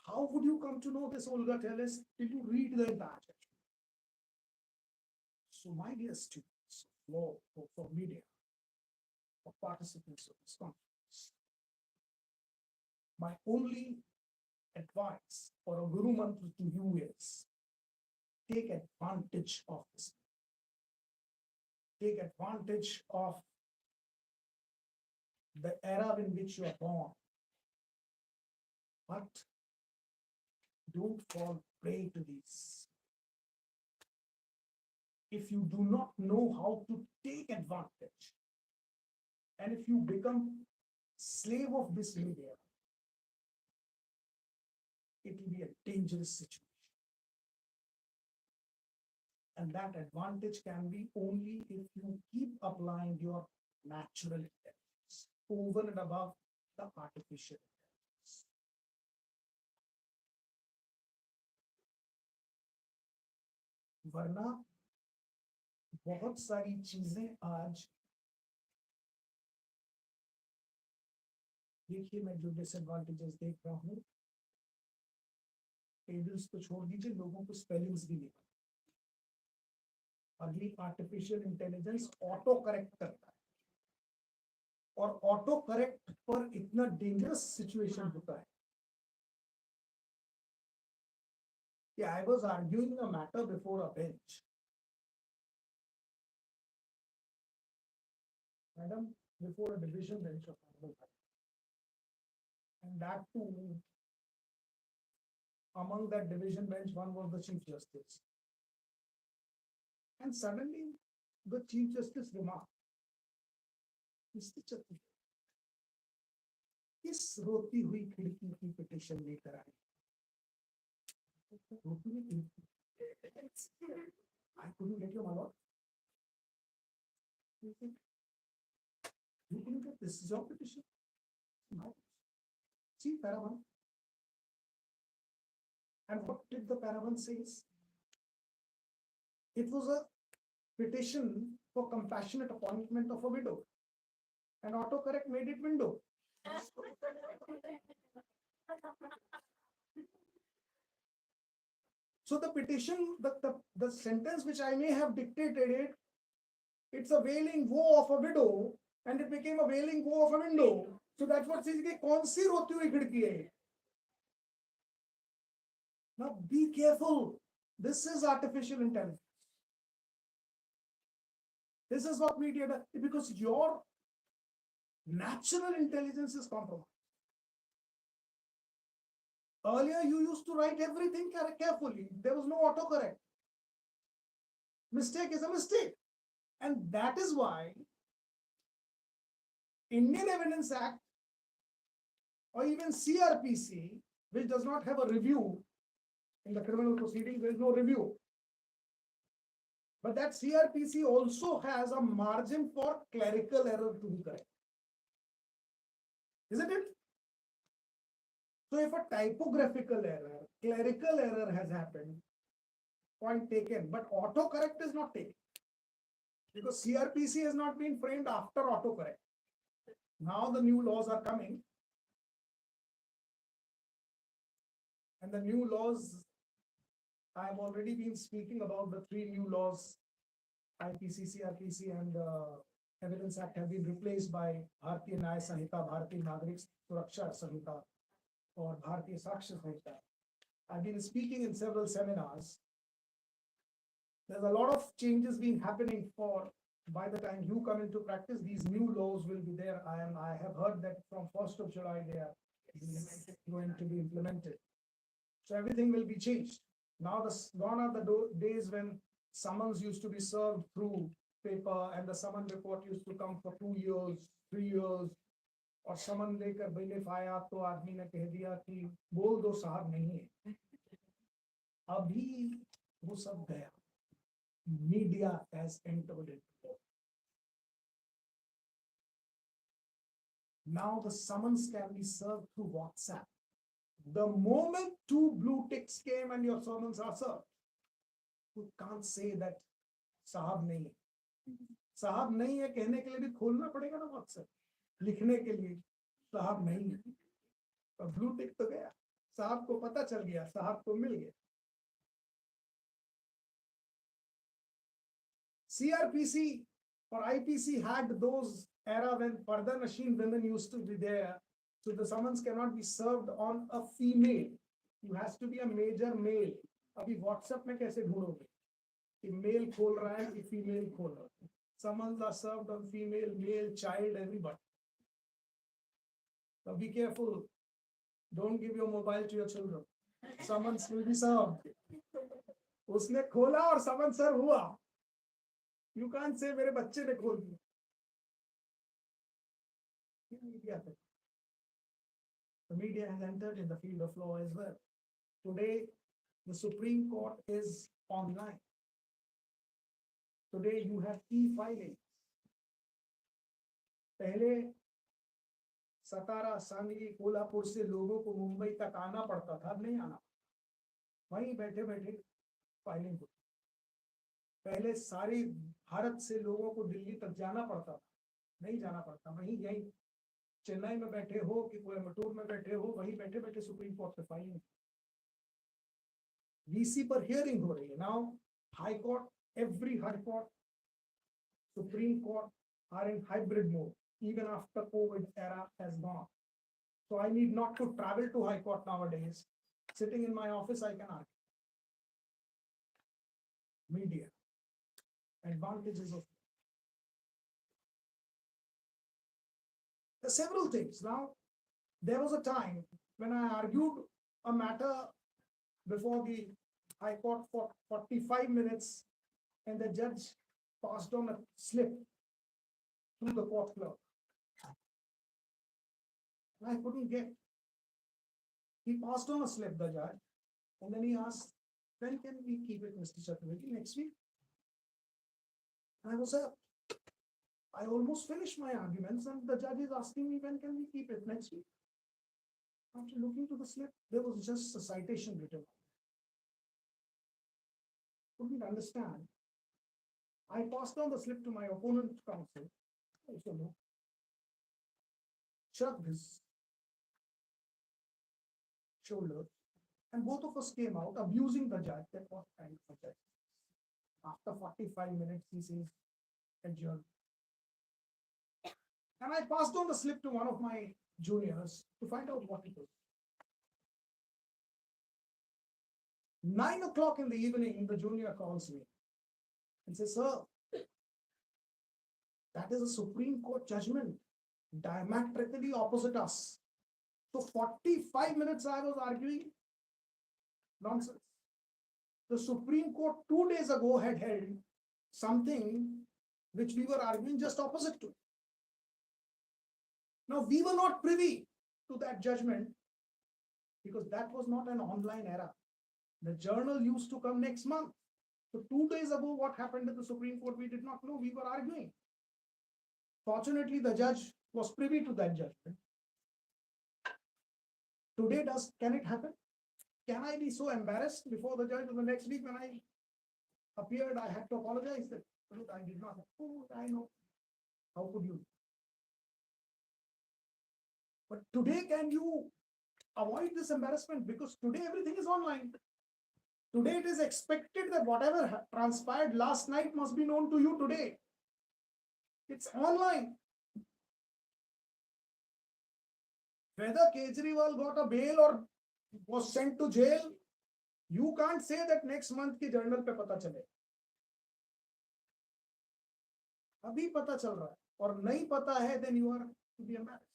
How would you come to know this, Olga Telles, till you read the entire judgment? So, my dear students, for media, for participants of this conference, my only advice or a guru mantra to you is take advantage of this. Take advantage of the era in which you are born, but don't fall prey to these. If you do not know how to take advantage, and if you become slave of this media, it will be a dangerous situation. And that advantage can be only if you keep applying your natural intelligence over and above the artificial intelligence. वरना बहुत सारी चीजें आज, देखिए मैं जो disadvantages देख रहा हूँ, टेबल्स तो छोड़ दीजिए, लोगों को स्पेलिंग्स भी नहीं। अगली आर्टिफिशियल इंटेलिजेंस ऑटो करेक्ट करता है, और ऑटो करेक्ट पर इतना डेंजरस सिचुएशन होता है कि I was arguing a matter before a bench. Madam, before a division bench of Honorable High. And that too, among that division bench, one was the Chief Justice. And suddenly, the Chief Justice remarked, Mr. Chatterjee, इस रोती हुई खिड़की की petition लेकर आए। I couldn't get your malord. You couldn't get this is your petition? No. See, paravan. And what did the paravan say? It was a petition for compassionate appointment of a widow. And autocorrect made it window. So the petition, the sentence which I may have dictated it, it's a wailing woe of a widow, and it became a wailing woe of a window. So that's what says कि कौन सी रोती हुई खिड़की है? Now be careful. This is artificial intelligence. This is what media does, because your natural intelligence is compromised. Earlier, you used to write everything carefully. There was no autocorrect. Mistake is a mistake. And that is why Indian Evidence Act or even CRPC which does not have a review. In the criminal proceeding, there is no review. But that CRPC also has a margin for clerical error to be correct. Isn't it? So if a typographical error, clerical error has happened, point taken, but autocorrect is not taken. Because CRPC has not been framed after autocorrect. Now the new laws are coming. And the new laws, I have already been speaking about the 3 new laws, IPC, CRPC, and Evidence Act have been replaced by Bharatiya Nyaya Sanhita, Bharatiya Nagrik Suraksha Sanhita, or Bharatiya Sakshya Sanhita. I've been speaking in several seminars. There's a lot of changes being happening for, by the time you come into practice, these new laws will be there. I have heard that from 1st of July, they are going to be implemented. So everything will be changed. Now gone are the days when summons used to be served through paper and the summon report used to come for 2 years, 3 years. और समन लेकर bailiff आया तो आदमी ने कह दिया कि बोल दो साहब नहीं है. अभी वो सब गया. Media has entered it. Now the summons can be served through WhatsApp. The moment 2 blue ticks came and your summons are served, you can't say that साहब नहीं है. साहब नहीं है कहने के लिए भी खोलना पड़ेगा ना WhatsApp. लिखने के लिए साहब नहीं है. तो ब्लू टिक तो गया. साहब को पता चल गया, साहब को मिल गया. CRPC or IPC had those era when Parda Nashin women used to be there. So the summons cannot be served on a female. You has to be a major male. अभी WhatsApp में कैसे ढूंढोगे कि mail खोल रहा है कि female खोल रहा है. Summons are served on female, male, child, everybody. So be careful. Don't give your mobile to your children. Summons will be served. उसने खोला और summons serve हुआ. You can't say मेरे बच्चे ने खोल दिया. The media has entered in the field of law as well. Today, the Supreme Court is online. Today, you have e-filing. पहले सतारा, सांगली, कोल्हापुर से लोगों को मुंबई तक आना पड़ता था. अब नहीं आना. वहीं बैठे बैठे फाइलिंग होती. पहले सारे भारत से लोगों को दिल्ली तक जाना पड़ता था. नहीं जाना पड़ता. वहीं यहीं चेन्नई में बैठे हो कि कोयम्बटूर में बैठे हो, वहीं बैठे बैठे सुप्रीम कोर्ट में फाइलिंग. VC पर हियरिंग हो रही है. Now high court, every high court, Supreme Court are in hybrid mode even after COVID era has gone. So I need not to travel to high court nowadays. Sitting in my office, I can argue. Media. Advantages of. There are several things. Now, there was a time when I argued a matter before the High Court for 45 minutes, and the judge passed on a slip to the court clerk. I couldn't get. He passed on a slip, the judge, and then he asked, when can we keep it, Mr. Chaturvedi? Next week? And I was I almost finished my arguments, and the judge is asking me, when can we keep it? Next week? After looking to the slip, there was just a citation written. Couldn't understand. I passed on the slip to my opponent counsel. Also no. Shrugged his shoulders, and both of us came out abusing the judge. That was kind of a judge. After 45 minutes, he says, adjourn. And I passed on the slip to one of my juniors to find out what it was. 9 o'clock in the evening, the junior calls me and says, sir, that is a Supreme Court judgment, diametrically opposite us. So 45 minutes I was arguing nonsense. The Supreme Court 2 days ago had held something which we were arguing just opposite to. Now we were not privy to that judgment. because that was not an online era. The journal used to come next month. So 2 days ago, what happened at the Supreme Court, we did not know. We were arguing. Fortunately, the judge was privy to that judgment. Today, can it happen? Can I be so embarrassed before the judge the next week when I appeared? I had to apologize that I did not. Oh, I know. How could you? But today, can you avoid this embarrassment? Because today everything is online. Today it is expected that whatever transpired last night must be known to you today. It's online. Whether Kejriwal got a bail or was sent to jail, you can't say that next month की journal पे पता चले. अभी पता चल रहा है और नहीं पता है, then you are to be embarrassed.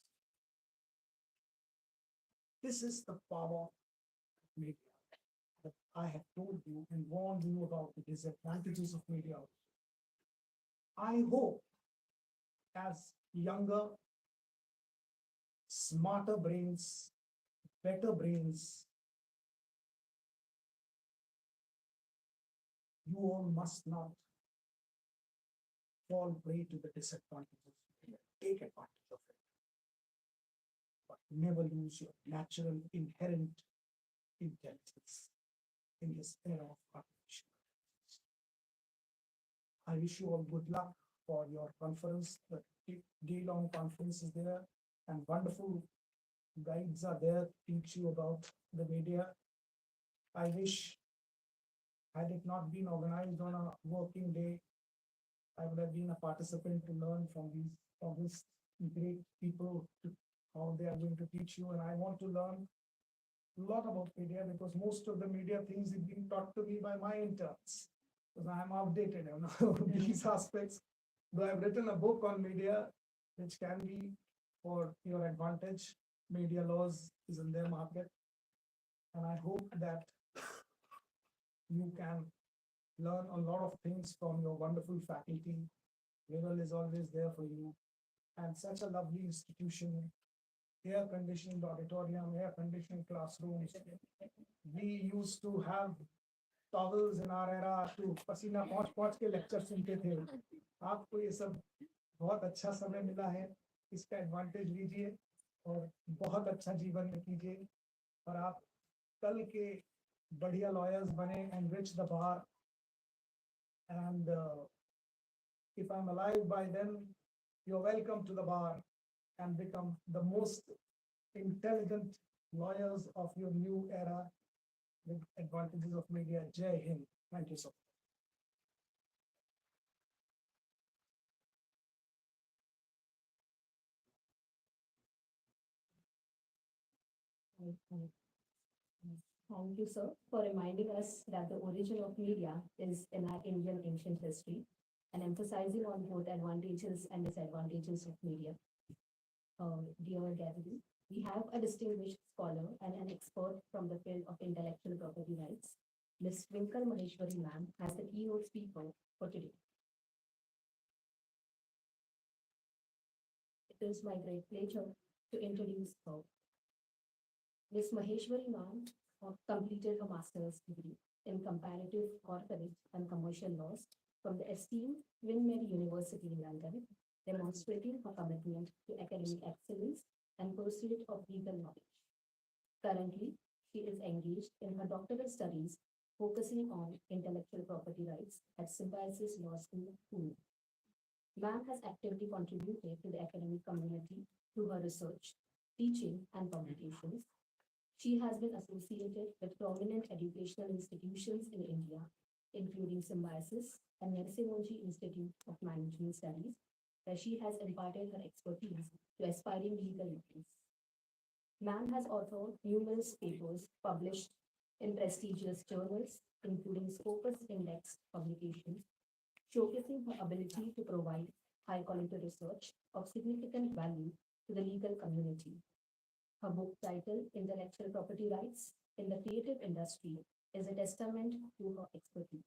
This is the power of media that I have told you and warned you about the disadvantages of media. I hope as younger, smarter brains, better brains, you all must not fall prey to the disadvantages. Take advantage of it. But never lose your natural, inherent intelligence in this era of artificial intelligence. I wish you all good luck for your conference. The day-long conference is there, and wonderful guides are there to teach you about the media. I wish, had it not been organized on a working day, I would have been a participant to learn from these great people how they are going to teach you. And I want to learn a lot about media because most of the media things is being taught to me by my interns. Because I am outdated in these aspects. Though I've written a book on media, which can be for your advantage. Media laws is in their market. And I hope that you can learn a lot of things from your wonderful faculty. Viral is always there for you. And such a lovely institution, air-conditioned auditorium, air-conditioned classrooms. We used to have towels in our era to पसीना पहुंच के lecture सुनते थे. आपको ये सब बहुत अच्छा समय मिला है. इसका advantage लीजिए और बहुत अच्छा जीवन में कीजिए. और आप कल के बढ़िया lawyers बने, enrich the bar. And if I'm alive by then, you're welcome to the bar and become the most intelligent lawyers of your new era with advantages of media. Jai Hind. Thank you so much. Thank you, sir, for reminding us that the origin of media is in our Indian ancient history and emphasizing on both advantages and disadvantages of media. Dear gathering, we have a distinguished scholar and an expert from the field of intellectual property rights. Ms. Twinkle Maheshwari ma'am as the keynote speaker for today. It is my great pleasure to introduce her. Ms. Maheshwari ma'am completed a master's degree in comparative corporate and commercial laws from the esteemed Queen Mary University in London, demonstrating her commitment to academic excellence and pursuit of legal knowledge. Currently, she is engaged in her doctoral studies focusing on intellectual property rights at Symbiosis Law School, Pune. Ma'am has actively contributed to the academic community through her research, teaching, and publications. She has been associated with prominent educational institutions in India, including Symbiosis and Narasimhanji Institute of Management Studies, where she has imparted her expertise to aspiring legal minds. Ma'am has authored numerous papers published in prestigious journals, including Scopus Index publications, showcasing her ability to provide high-quality research of significant value to the legal community. Her book titled Intellectual Property Rights in the Creative Industry is a testament to her expertise.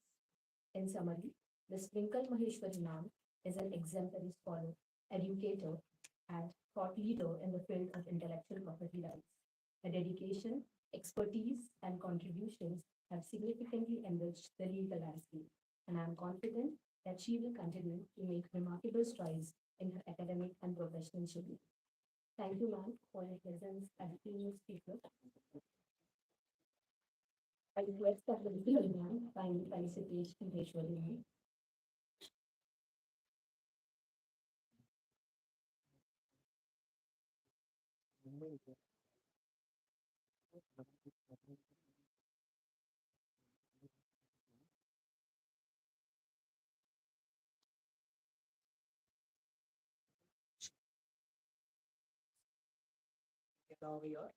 In summary, Ms. Twinkle Maheshwari ma'am is an exemplary scholar, educator, and thought leader in the field of intellectual property rights. Her dedication expertise, and contributions have significantly enriched the legal landscape, and I am confident that she will continue to make remarkable strides in her academic and professional journey. Thank you, ma'am, for your presence as a keynote speaker. I request that the legal ma'am kindly felicitate Kundeshwari ma'am. Now here.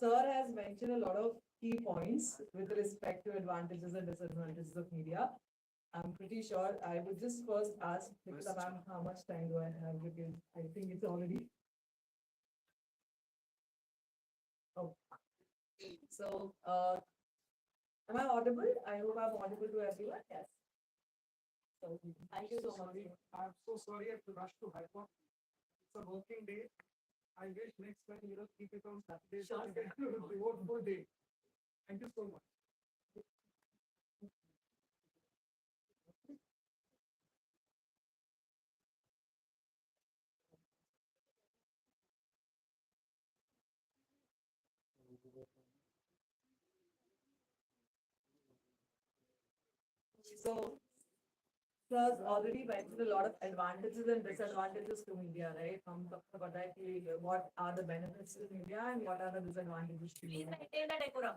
Sir has mentioned a lot of key points with respect to advantages and disadvantages of media. I'm pretty sure I would just first ask Nikita ma'am, how much time do I have? Because I think it's already. Oh. So, am I audible? I hope I'm audible to everyone. Yes. So, thank you so much. I'm so sorry I have to rush to High Court. It's a working day. I wish next time, keep it on Saturdays. Sure, I get to devote full day. Thank you so much. So, Sir's already mentioned a lot of advantages and disadvantages to media, right? But I feel what are the benefits to media and what are the disadvantages to media? maintain the decorum.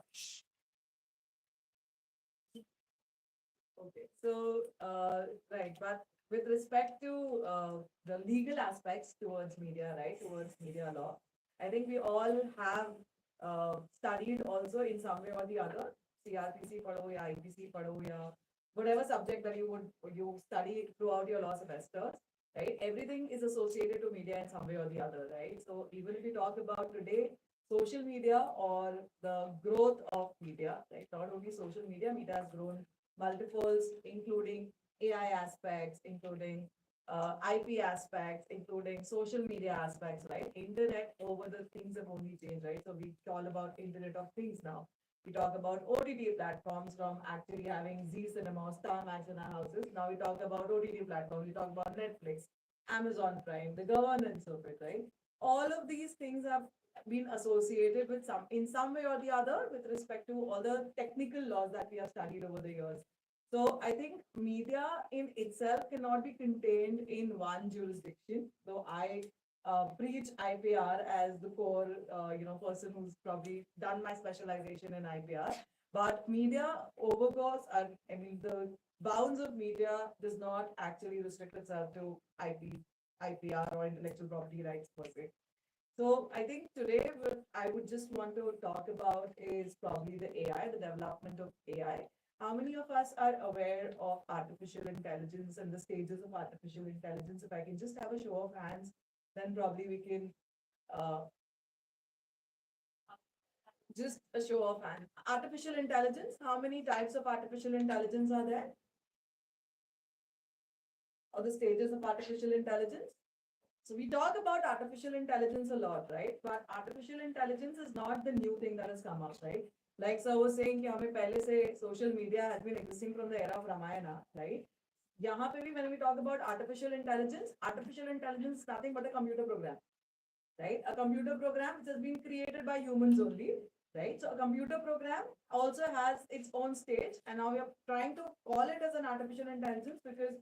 Okay, so, right, but with respect to, the legal aspects towards media, right, towards media law, I think we all have, studied also in some way or the other, CRPC padho ya IPC padho ya, whatever subject that you study throughout your law semesters, right, everything is associated to media in some way or the other, right? So even if we talk about today, social media or the growth of media, right, not only social media, media has grown multiples, including AI aspects, including IP aspects, including social media aspects, right? Internet over the things have only changed, right? So we talk about Internet of Things now. We talk about OTT platforms from actually having Z Cinema, Star Max in our houses. Now we talk about OTT platforms. We talk about Netflix, Amazon Prime, the governance of it, right? All of these things have been associated with in some way or the other with respect to all the technical laws that we have studied over the years. So I think media in itself cannot be contained in one jurisdiction. Though I preach IPR as the core, person who's probably done my specialization in IPR. But media overgoes, I mean, the bounds of media does not actually restrict itself to IPR or intellectual property rights per se. So I think today what I would just want to talk about is probably the AI, the development of AI. How many of us are aware of artificial intelligence and the stages of artificial intelligence? If I can just have a show of hands, then probably we can uh, just a show of hands. Artificial intelligence, how many types of artificial intelligence are there? Or the stages of artificial intelligence? So we talk about artificial intelligence a lot, right? But artificial intelligence is not the new thing that has come up, right? Like sir was saying कि हमें पहले से social media has been existing from the era of Ramayana, right? यहाँ पे भी when we talk about artificial intelligence is nothing but a computer program, right? A computer program which has been created by humans only, right? So a computer program also has its own stage, and now we are trying to call it as an artificial intelligence because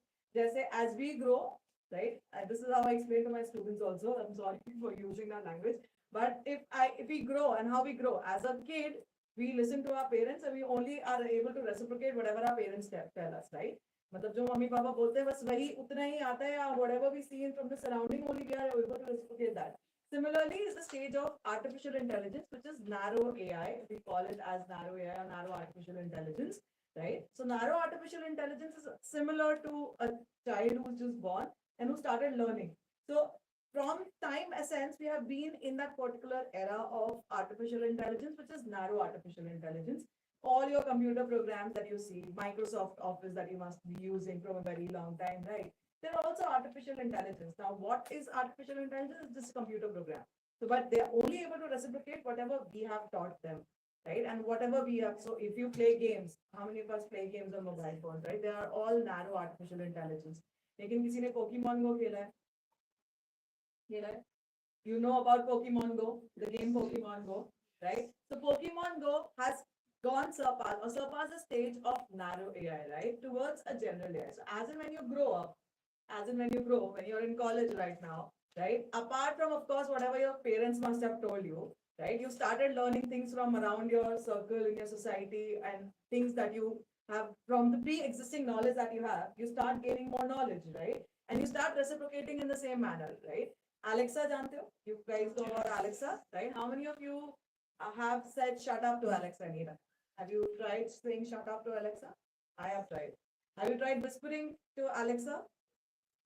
as we grow, right? This is how I explain to my students also. I'm sorry for using that language, but if we grow and how we grow as a kid, we listen to our parents and we only are able to reciprocate whatever our parents tell us, right? मतलब जो mummy papa बोलते हैं बस वही उतना ही आता है, whatever we see from the surrounding only we are able to reciprocate that. Similarly, is the stage of artificial intelligence, which is narrow AI. We call it as narrow AI or narrow artificial intelligence, right? So narrow artificial intelligence is similar to a child who's just born and who started learning. So from time essence, we have been in that particular era of artificial intelligence, which is narrow artificial intelligence. All your computer programs that you see, Microsoft Office that you must be using from a very long time, right? They're also artificial intelligence. Now, what is artificial intelligence? It's just a computer program. So, but they are only able to reciprocate whatever we have taught them, right? And whatever we have. So, if you play games, how many of us play games on mobile phones, right? They are all narrow artificial intelligence. लेकिन किसी ने Pokemon Go खेला है? खेला है? You know about Pokemon Go, the game Pokemon Go, right? So Pokemon Go has gone surpassed the stage of narrow AI, right, towards a general AI. So as and when you grow up, when you're in college right now, right, apart from of course whatever your parents must have told you, right, you started learning things from around your circle in your society and things that you have from the pre-existing knowledge that you have, you start gaining more knowledge, right? And you start reciprocating in the same manner, right? Alexa जानते हो? You guys know about Alexa, right? How many of you have said shut up to Alexa, Neera? Have you tried saying shut up to Alexa? I have tried. Have you tried whispering to Alexa?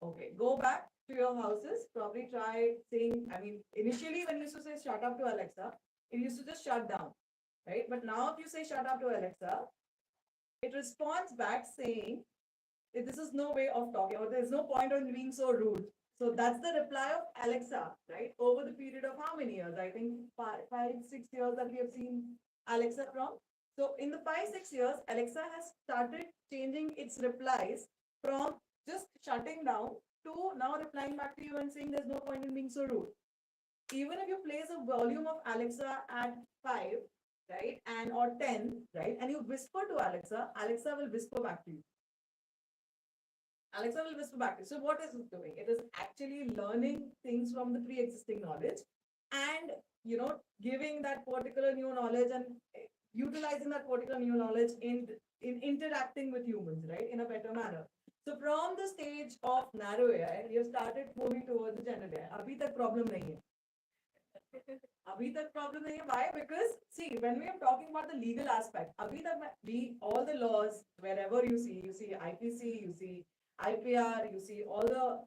Okay, go back to your houses. Probably try saying, I mean, initially when you used to say shut up to Alexa, it used to just shut down, right? But now if you say shut up to Alexa, it responds back saying, this is no way of talking, or there's no point in being so rude. So that's the reply of Alexa, right? Over the period of how many years? I think 5, 6 years that we have seen Alexa from. So in the 5, 6 years, Alexa has started changing its replies from just shutting down to now replying back to you and saying there's no point in being so rude. Even if you place a volume of Alexa at 5, right, and or 10, right, and you whisper to Alexa, Alexa will whisper back to you. Alexa will whisper back. So what is it doing? It is actually learning things from the pre-existing knowledge and, giving that particular new knowledge and utilizing that particular new knowledge in interacting with humans, right, in a better manner. So from the stage of narrow AI, we have started moving towards the general AI. अभी तक problem नहीं है. अभी तक problem नहीं है. Why? Because see, when we are talking about the legal aspect, अभी तक all the laws, wherever you see IPC, you see IPR, you see all the,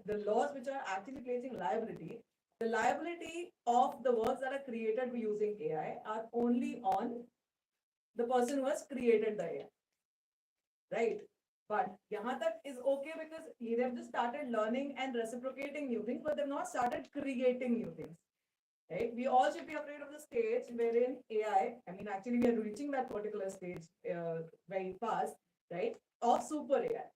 the laws which are actually placing liability. The liability of the works that are created using AI are only on the person who has created the AI, right? But yahan tak is okay because they've just started learning and reciprocating new things, but they've not started creating new things, right? We all should be afraid of the stage wherein AI, I mean, actually we are reaching that particular stage very fast, right? Of super AI.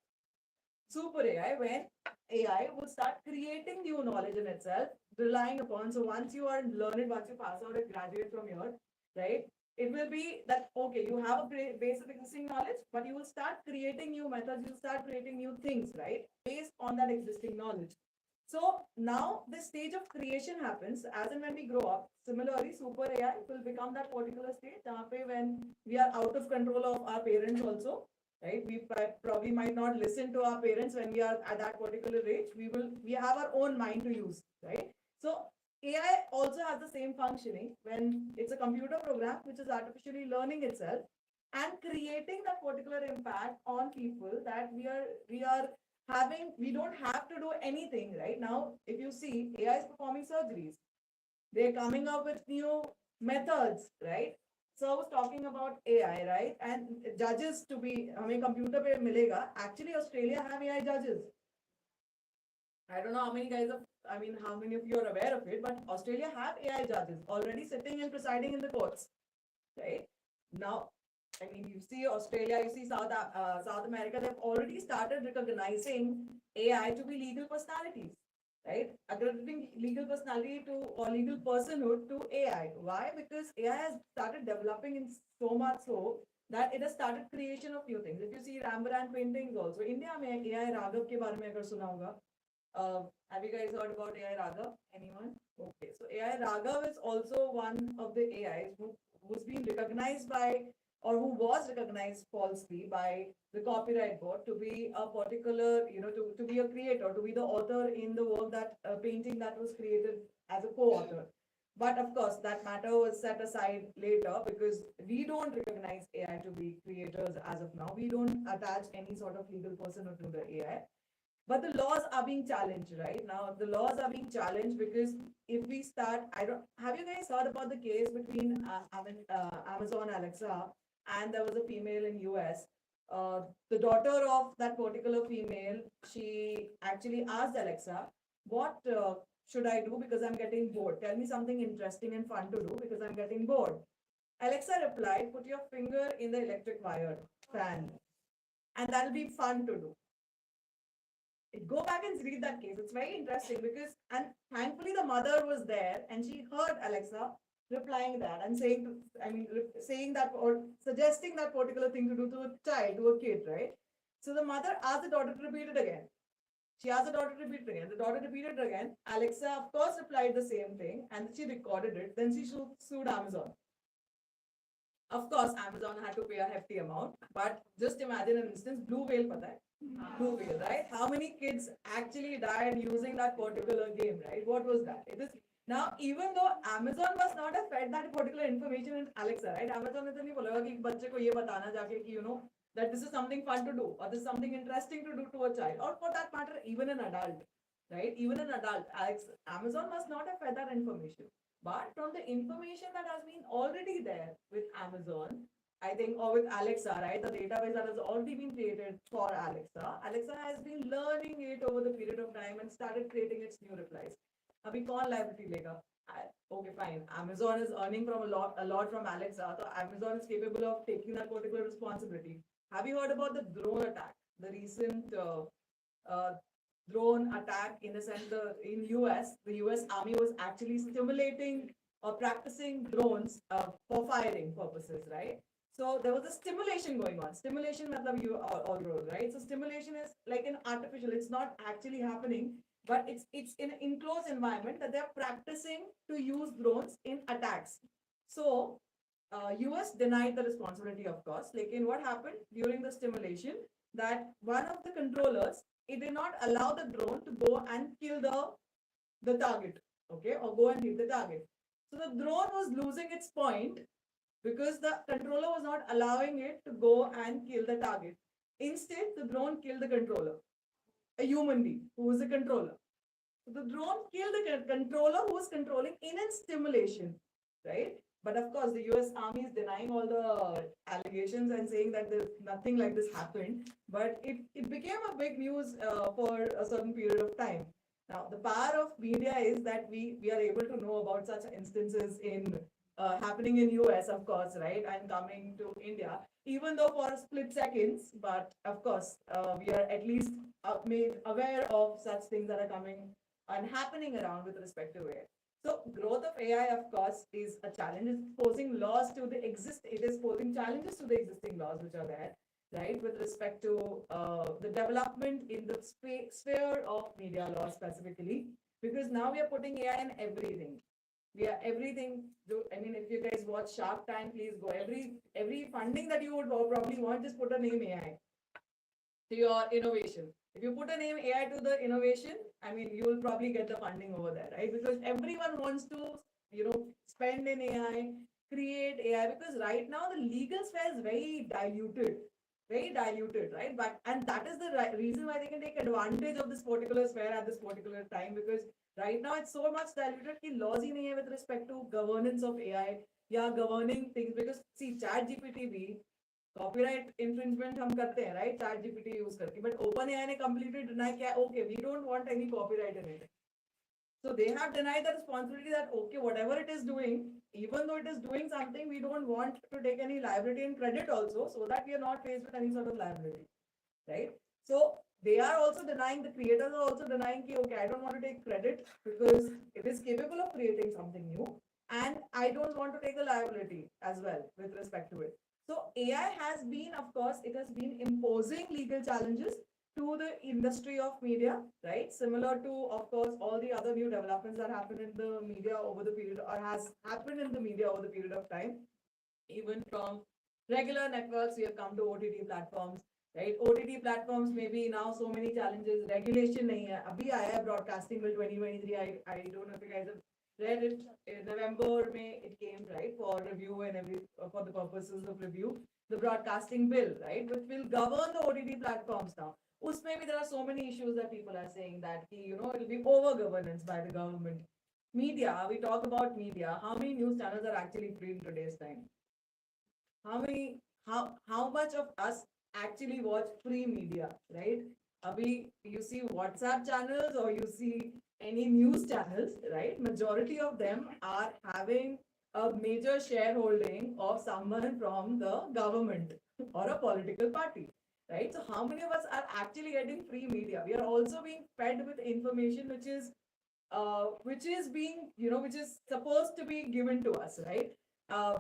Super AI, when AI will start creating new knowledge in itself, relying upon. So once you are learned, once you pass out and graduate from here, right, it will be that, okay, you have a base of existing knowledge, but you will start creating new methods, you will start creating new things, right, based on that existing knowledge. So now the stage of creation happens as and when we grow up. Similarly, super AI will become that particular stage when we are out of control of our parents also, right? We probably might not listen to our parents when we are at that particular age. We have our own mind to use, right? So AI also has the same functioning when it's a computer program which is artificially learning itself and creating that particular impact on people that we are having. We don't have to do anything right now. If you see, AI is performing surgeries. They're coming up with new methods, right? So I was talking about AI, right? And judges to be, हमें computer पे मिलेगा. Actually, Australia have AI judges. I don't know how many guys how many of you are aware of it, but Australia have AI judges already sitting and presiding in the courts, right? Now, I mean, you see Australia, you see South America, they've already started recognizing AI to be legal personalities, right? Accrediting legal personality to or legal personhood to AI. Why? Because AI has started developing in so much so that it has started creation of new things. If you see Rembrandt paintings also, India में AI Raghav के बारे में अगर सुना होगा, have you guys heard about AI Raghav? Anyone? Okay, so AI Raghav is also one of the AIs who's been recognized by or who was recognized falsely by the copyright board to be a particular, to be a creator, to be the author in the work that painting that was created as a co-author. But of course, that matter was set aside later because we don't recognize AI to be creators as of now. We don't attach any sort of legal personhood to the AI. But the laws are being challenged right now. The laws are being challenged because if we start, have you guys heard about the case between Amazon Alexa and there was a female in US? The daughter of that particular female, she actually asked Alexa, what should I do because I'm getting bored? Tell me something interesting and fun to do because I'm getting bored. Alexa replied, put your finger in the electric wire fan, and that'll be fun to do. Go back and read that case. It's very interesting because, and thankfully the mother was there and she heard Alexa replying that and saying, saying that or suggesting that particular thing to do to a child, to a kid, right? So the mother asked the daughter to repeat it again. She asked the daughter to repeat it again. The daughter repeated it again. Alexa, of course, replied the same thing and she recorded it. Then she sued Amazon. Of course, Amazon had to pay a hefty amount, but just imagine an instance, blue whale, pata hai? Blue whale, right? How many kids actually died using that particular game, right? What was that? It is now, even though Amazon must not have fed that particular information in Alexa, right? Amazon ne to nahi bolega ki bachche ko ye batana jaake ki, that this is something fun to do, or this is something interesting to do to a child, or for that matter, even an adult, right? Even an adult, Amazon must not have fed that information. But from the information that has been already there with Amazon, I think, or with Alexa, right? The database that has already been created for Alexa, Alexa has been learning it over the period of time and started creating its new replies. Abhi kaun liability lega? Okay, fine. Amazon is earning from a lot from Alexa, so Amazon is capable of taking that particular responsibility. Have you heard about the drone attack? The recent drone attack, in the sense in US, the US Army was actually stimulating or practicing drones for firing purposes, right? So there was a stimulation going on. Stimulation, you all road, right? So stimulation is like an artificial. It's not actually happening, but it's in an enclosed environment that they're practicing to use drones in attacks. So US denied the responsibility, of course. Like in what happened during the stimulation, that one of the controllers, it did not allow the drone to go and kill the target, okay, or go and hit the target. So the drone was losing its point because the controller was not allowing it to go and kill the target. Instead, the drone killed the controller, a human being who was the controller. So the drone killed the controller who was controlling in a stimulation, right? But of course, the US Army is denying all the allegations and saying that there's nothing like this happened. But it became a big news for a certain period of time. Now, the power of media is that we are able to know about such instances in happening in US, of course, right, and coming to India, even though for split seconds. But of course, we are at least made aware of such things that are coming and happening around with respect to it. So growth of AI, of course, is a challenge. It's posing laws to the it is posing challenges to the existing laws which are there, right? With respect to the development in the sphere of media law specifically, because now we are putting AI in everything. We are everything. If you guys watch Shark Tank, please go. Every funding that you would probably want, just put a name AI to your innovation. If you put a name AI to the innovation, you will probably get the funding over there, right? Because everyone wants to, spend in AI, create AI, because right now the legal sphere is very diluted, right? But and that is the reason why they can take advantage of this particular sphere at this particular time, because right now it's so much diluted that laws in AI with respect to governance of AI, yeah, governing things. Because see, Chat GPT भी copyright infringement हम करते हैं, right? Chat GPT use करके, but OpenAI ने completely deny किया, okay, we don't want any copyright in it. So they have denied the responsibility that, okay, whatever it is doing, even though it is doing something, we don't want to take any liability and credit also, so that we are not faced with any sort of liability, right? So they are also denying, the creators are also denying, okay, I don't want to take credit because it is capable of creating something new, and I don't want to take the liability as well with respect to it. So AI has been, of course, it has been imposing legal challenges to the industry of media, right? Similar to, of course, all the other new developments that happen in the media over the period, or has happened in the media over the period of time. Even from regular networks, we have come to OTT platforms, right? OTT platforms may be now so many challenges. Regulation nahi hai. Abhi aaya hai Broadcasting Bill 2023. I don't know if you guys have read it. In November, May, it came, right, for review and for the purposes of review. The Broadcasting Bill, right, which will govern the OTT platforms now. Maybe there are so many issues that people are saying that, it will be over governance by the government. Media, we talk about media. How many news channels are actually free in today's time? How much of us actually watch free media, right? You see WhatsApp channels, or you see any news channels, right? Majority of them are having a major shareholding of someone from the government or a political party, right? So how many of us are actually getting free media? We are also being fed with information which is being, which is supposed to be given to us, right? Uh,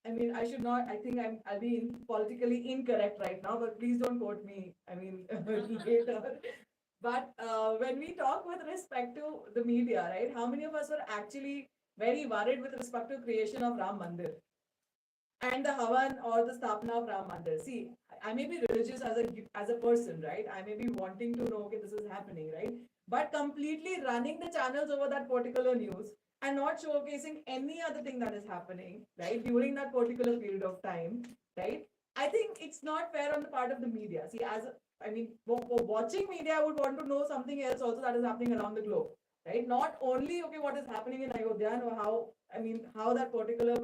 I mean, I should not, I think I'll be politically incorrect right now, but please don't quote me, I mean, later. But when we talk with respect to the media, right, how many of us were actually very worried with respect to creation of Ram Mandir and the Havan or the Stapna of Ram Mandir? See, I may be religious as a person, right? I may be wanting to know, okay, this is happening, right? But completely running the channels over that particular news and not showcasing any other thing that is happening, right, during that particular period of time, right? I think it's not fair on the part of the media. See, I mean, for watching media, I would want to know something else also that is happening around the globe, right? Not only, okay, what is happening in Ayodhya or how, I mean, how that particular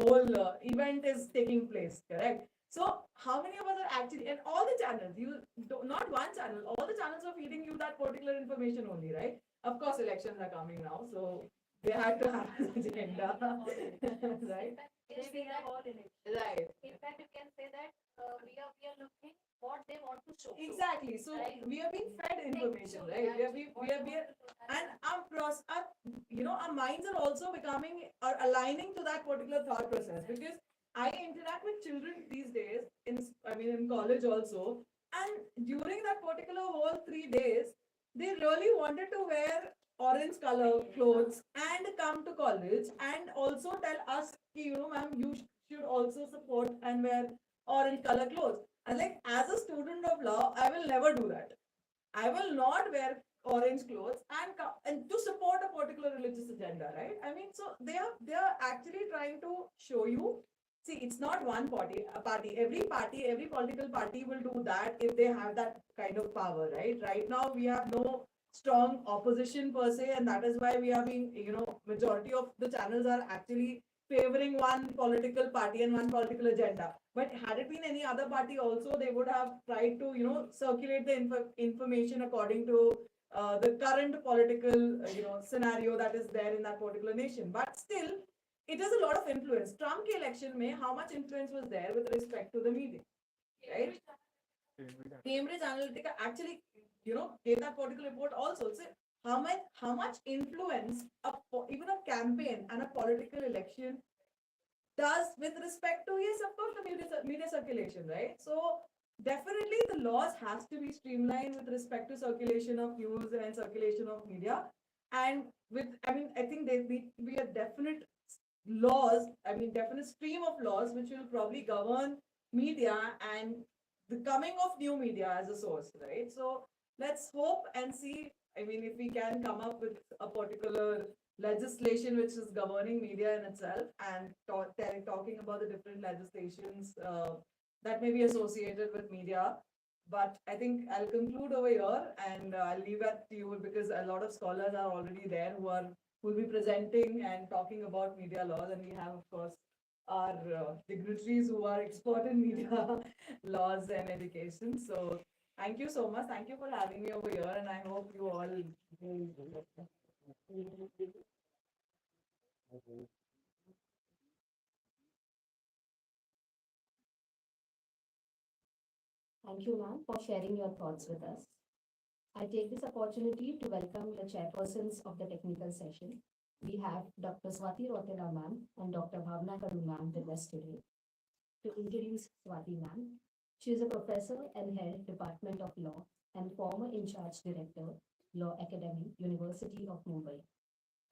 whole event is taking place, correct? So how many of us are actually, and all the channels, not one channel, all the channels are feeding you that particular information only, right? Of course, elections are coming now, so they had to have this agenda, right? Maybe they're all in it. Right. In fact, you can say that we are looking what they want to show. Exactly. So Right. we are being fed information, right? We are being, and our minds are also are aligning to that particular thought process, because I interact with children these days in college also, and during that particular whole 3 days, they really wanted to wear orange color clothes and come to college and also tell us, ma'am, you should also support and wear orange color clothes. And like, as a student of law, I will never do that. I will not wear orange clothes and to support a particular religious agenda, right? I mean, so they are actually trying to show you. See, it's not one party, a party. Every political party will do that if they have that kind of power, right? Right now, we have no strong opposition per se, and that is why we are being, majority of the channels are actually favoring one political party and one political agenda. But had it been any other party also, they would have tried to, circulate the information according to the current political, scenario that is there in that particular nation. But still, it has a lot of influence. Trump ke election mein, how much influence was there with respect to the media, right? Cambridge Analytica actually, gave that particular report also. So how much influence even a campaign and a political election does with respect to, yes, of course, the media circulation, right? So definitely the laws has to be streamlined with respect to circulation of news and circulation of media. And I think there be a definite laws, definite stream of laws which will probably govern media and the coming of new media as a source, right? So let's hope and see. I mean, if we can come up with a particular legislation which is governing media in itself, and talking about the different legislations that may be associated with media. But I think I'll conclude over here, and I'll leave it to you, because a lot of scholars are already there who will be presenting and talking about media laws, and we have, of course, our dignitaries who are expert in media laws and education. So thank you so much. Thank you for having me over here, and I hope you all. Thank you, ma'am, for sharing your thoughts with us. I take this opportunity to welcome the chairpersons of the technical session. We have Dr. Swati Rotela ma'am and Dr. Bhavna Kadu ma'am with us today. To introduce Swati ma'am, she is a professor and head Department of Law and former in-charge director, Law Academy, University of Mumbai.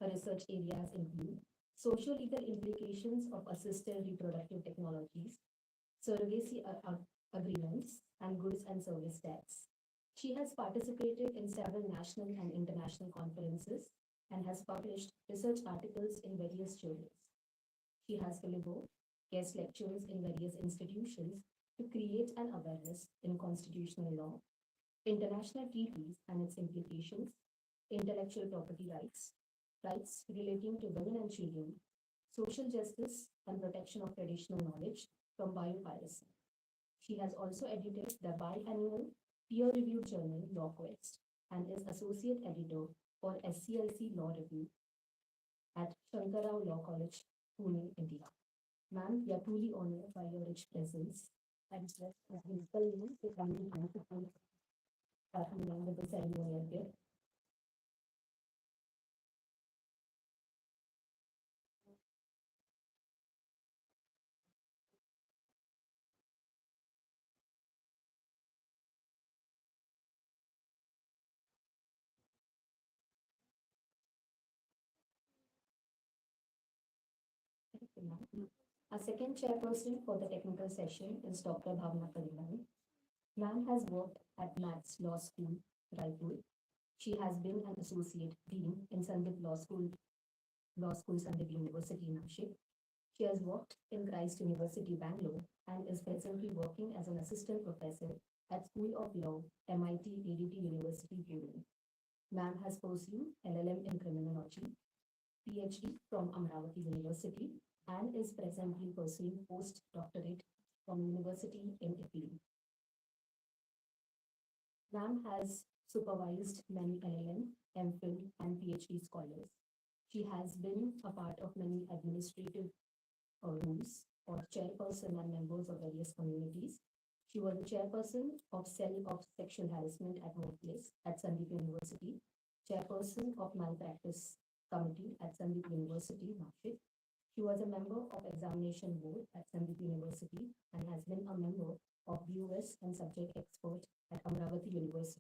Her research areas include social legal implications of assisted reproductive technologies, surrogacy agreements, and goods and service tax. She has participated in several national and international conferences and has published research articles in various journals. She has delivered guest lectures in various institutions to create an awareness in constitutional law, international treaties and its implications, intellectual property rights, rights relating to women and children, social justice, and protection of traditional knowledge from biopiracy. She has also edited the biannual peer-reviewed journal LawQuest and is associate editor for SCLC Law Review at Shankarao Law College, Pune, India. Ma'am, we are truly honored by your rich presence and request the principal ma'am to kindly join the full along with the ceremonial gift. Our second chairperson for the technical session is Dr. Bhavna Parimal. Ma'am has worked at Maths Law School, Raipur. She has been an associate dean in Sandip Law School, Sandip University, Nashik. She has worked in Christ University, Bangalore, and is presently working as an assistant professor at School of Law, MIT ADT University, Pune. Ma'am has pursued LLM in criminology, PhD from Amravati University, and is presently pursuing postdoctorate from University in Italy. Ma'am has supervised many LLM, MPhil, and PhD scholars. She has been a part of many administrative rules for chairperson and members of various communities. She was the chairperson of Cell of Sexual Harassment at Workplace at Sandip University, chairperson of Malpractice Committee at Sandip University, Nashik. She was a member of Examination Board at Sandip University and has been a member of BOS and subject expert at Amravati University.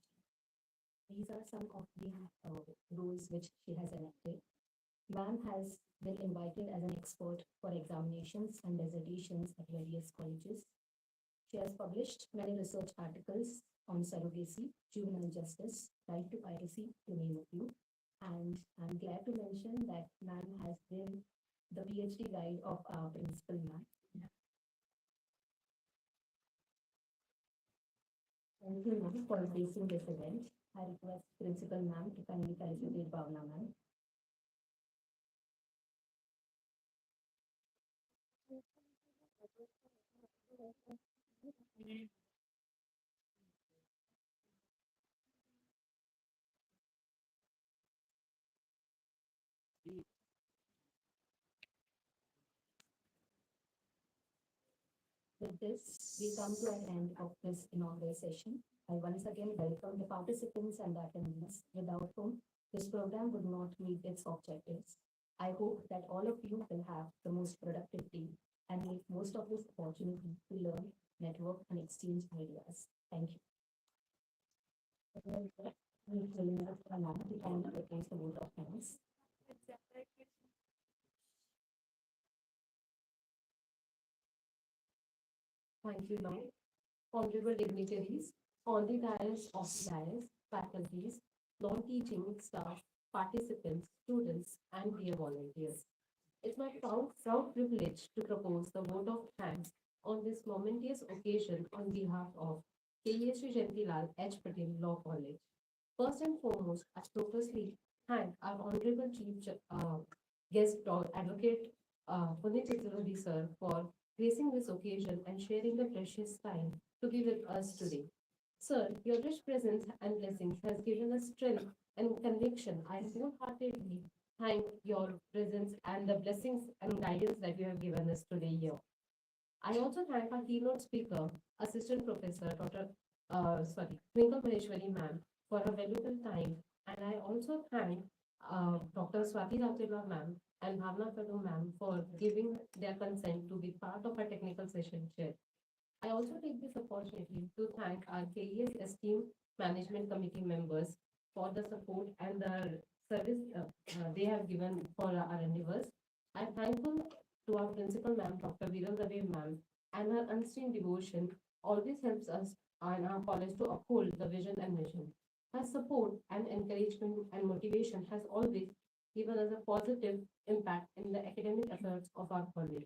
These are some of the roles which she has enacted. Ma'am has been invited as an expert for examinations and dissertations at various colleges. She has published many research articles on surrogacy, juvenile justice, right to piracy, to name a few. And I'm glad to mention that ma'am has been the PhD guide of our principal, ma'am. Thank you, ma'am, for gracing this event. I request Principal Ma'am to kindly felicitate Bhavna, ma'am. With this, we come to an end of this inaugural session. I once again welcome the participants and the attendees, without whom this program would not meet its objectives. I hope that all of you will have the most productive day and make most of this opportunity to learn, network, and exchange ideas. Thank you. Allow the time to place the vote of thanks. Thank you, ma'am. Honorable dignitaries, on the dais of the dais, faculties, non-teaching staff, participants, students, and dear volunteers. It's my proud privilege to propose the vote of thanks on this momentous occasion on behalf of KSG Jayantilal H. Patel Law College. First and foremost, I profusely thank our Honorable Guest Advocate Punit Chitralodi sir for gracing this occasion and sharing the precious time to be with us today. Sir, your rich presence and blessings has given us strength and conviction. I wholeheartedly thank your presence and the blessings and guidance that you have given us today here. I also thank our keynote speaker, Assistant Professor Twinkle Maheshwari ma'am, for her valuable time. And I also thank Dr. Swati Rautela ma'am and Bhavna Kadu ma'am for giving their consent to be part of our technical session chair. I also take this opportunity to thank our KES esteemed management committee members for the support and the service they have given for our endeavors. I'm thankful to our principal ma'am, Dr. Viral Dave ma'am, and her unseen devotion always helps us and our college to uphold the vision and mission. Her support and encouragement and motivation has always given us a positive impact in the academic efforts of our college.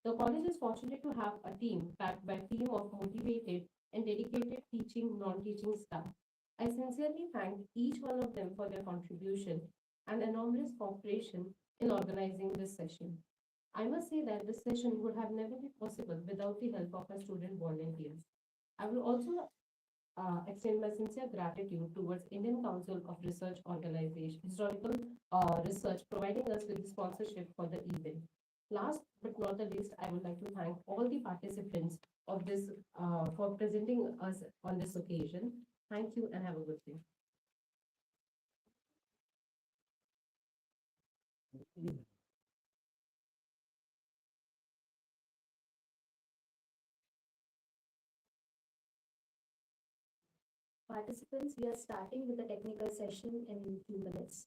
The college is fortunate to have a team backed by a team of motivated and dedicated teaching, non-teaching staff. I sincerely thank each one of them for their contribution and enormous cooperation in organizing this session. I must say that this session would have never been possible without the help of our student volunteers. I will also extend my sincere gratitude towards Indian Council of Research Organization, Historical Research, providing us with the sponsorship for the event. Last but not the least, I would like to thank all the participants of this for presenting us on this occasion. Thank you and have a good day. Participants, we are starting with the technical session in 2 minutes.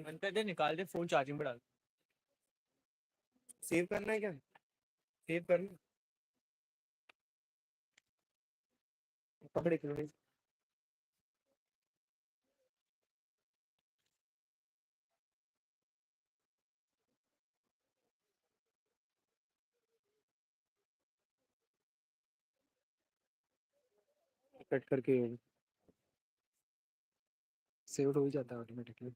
बंद कर दे, निकाल दे phone, charging पे डाल। Save करना है क्या? Save करना, पकड़े क्यों? कट करके सेव हो ही जाता है ऑटोमेटिकली।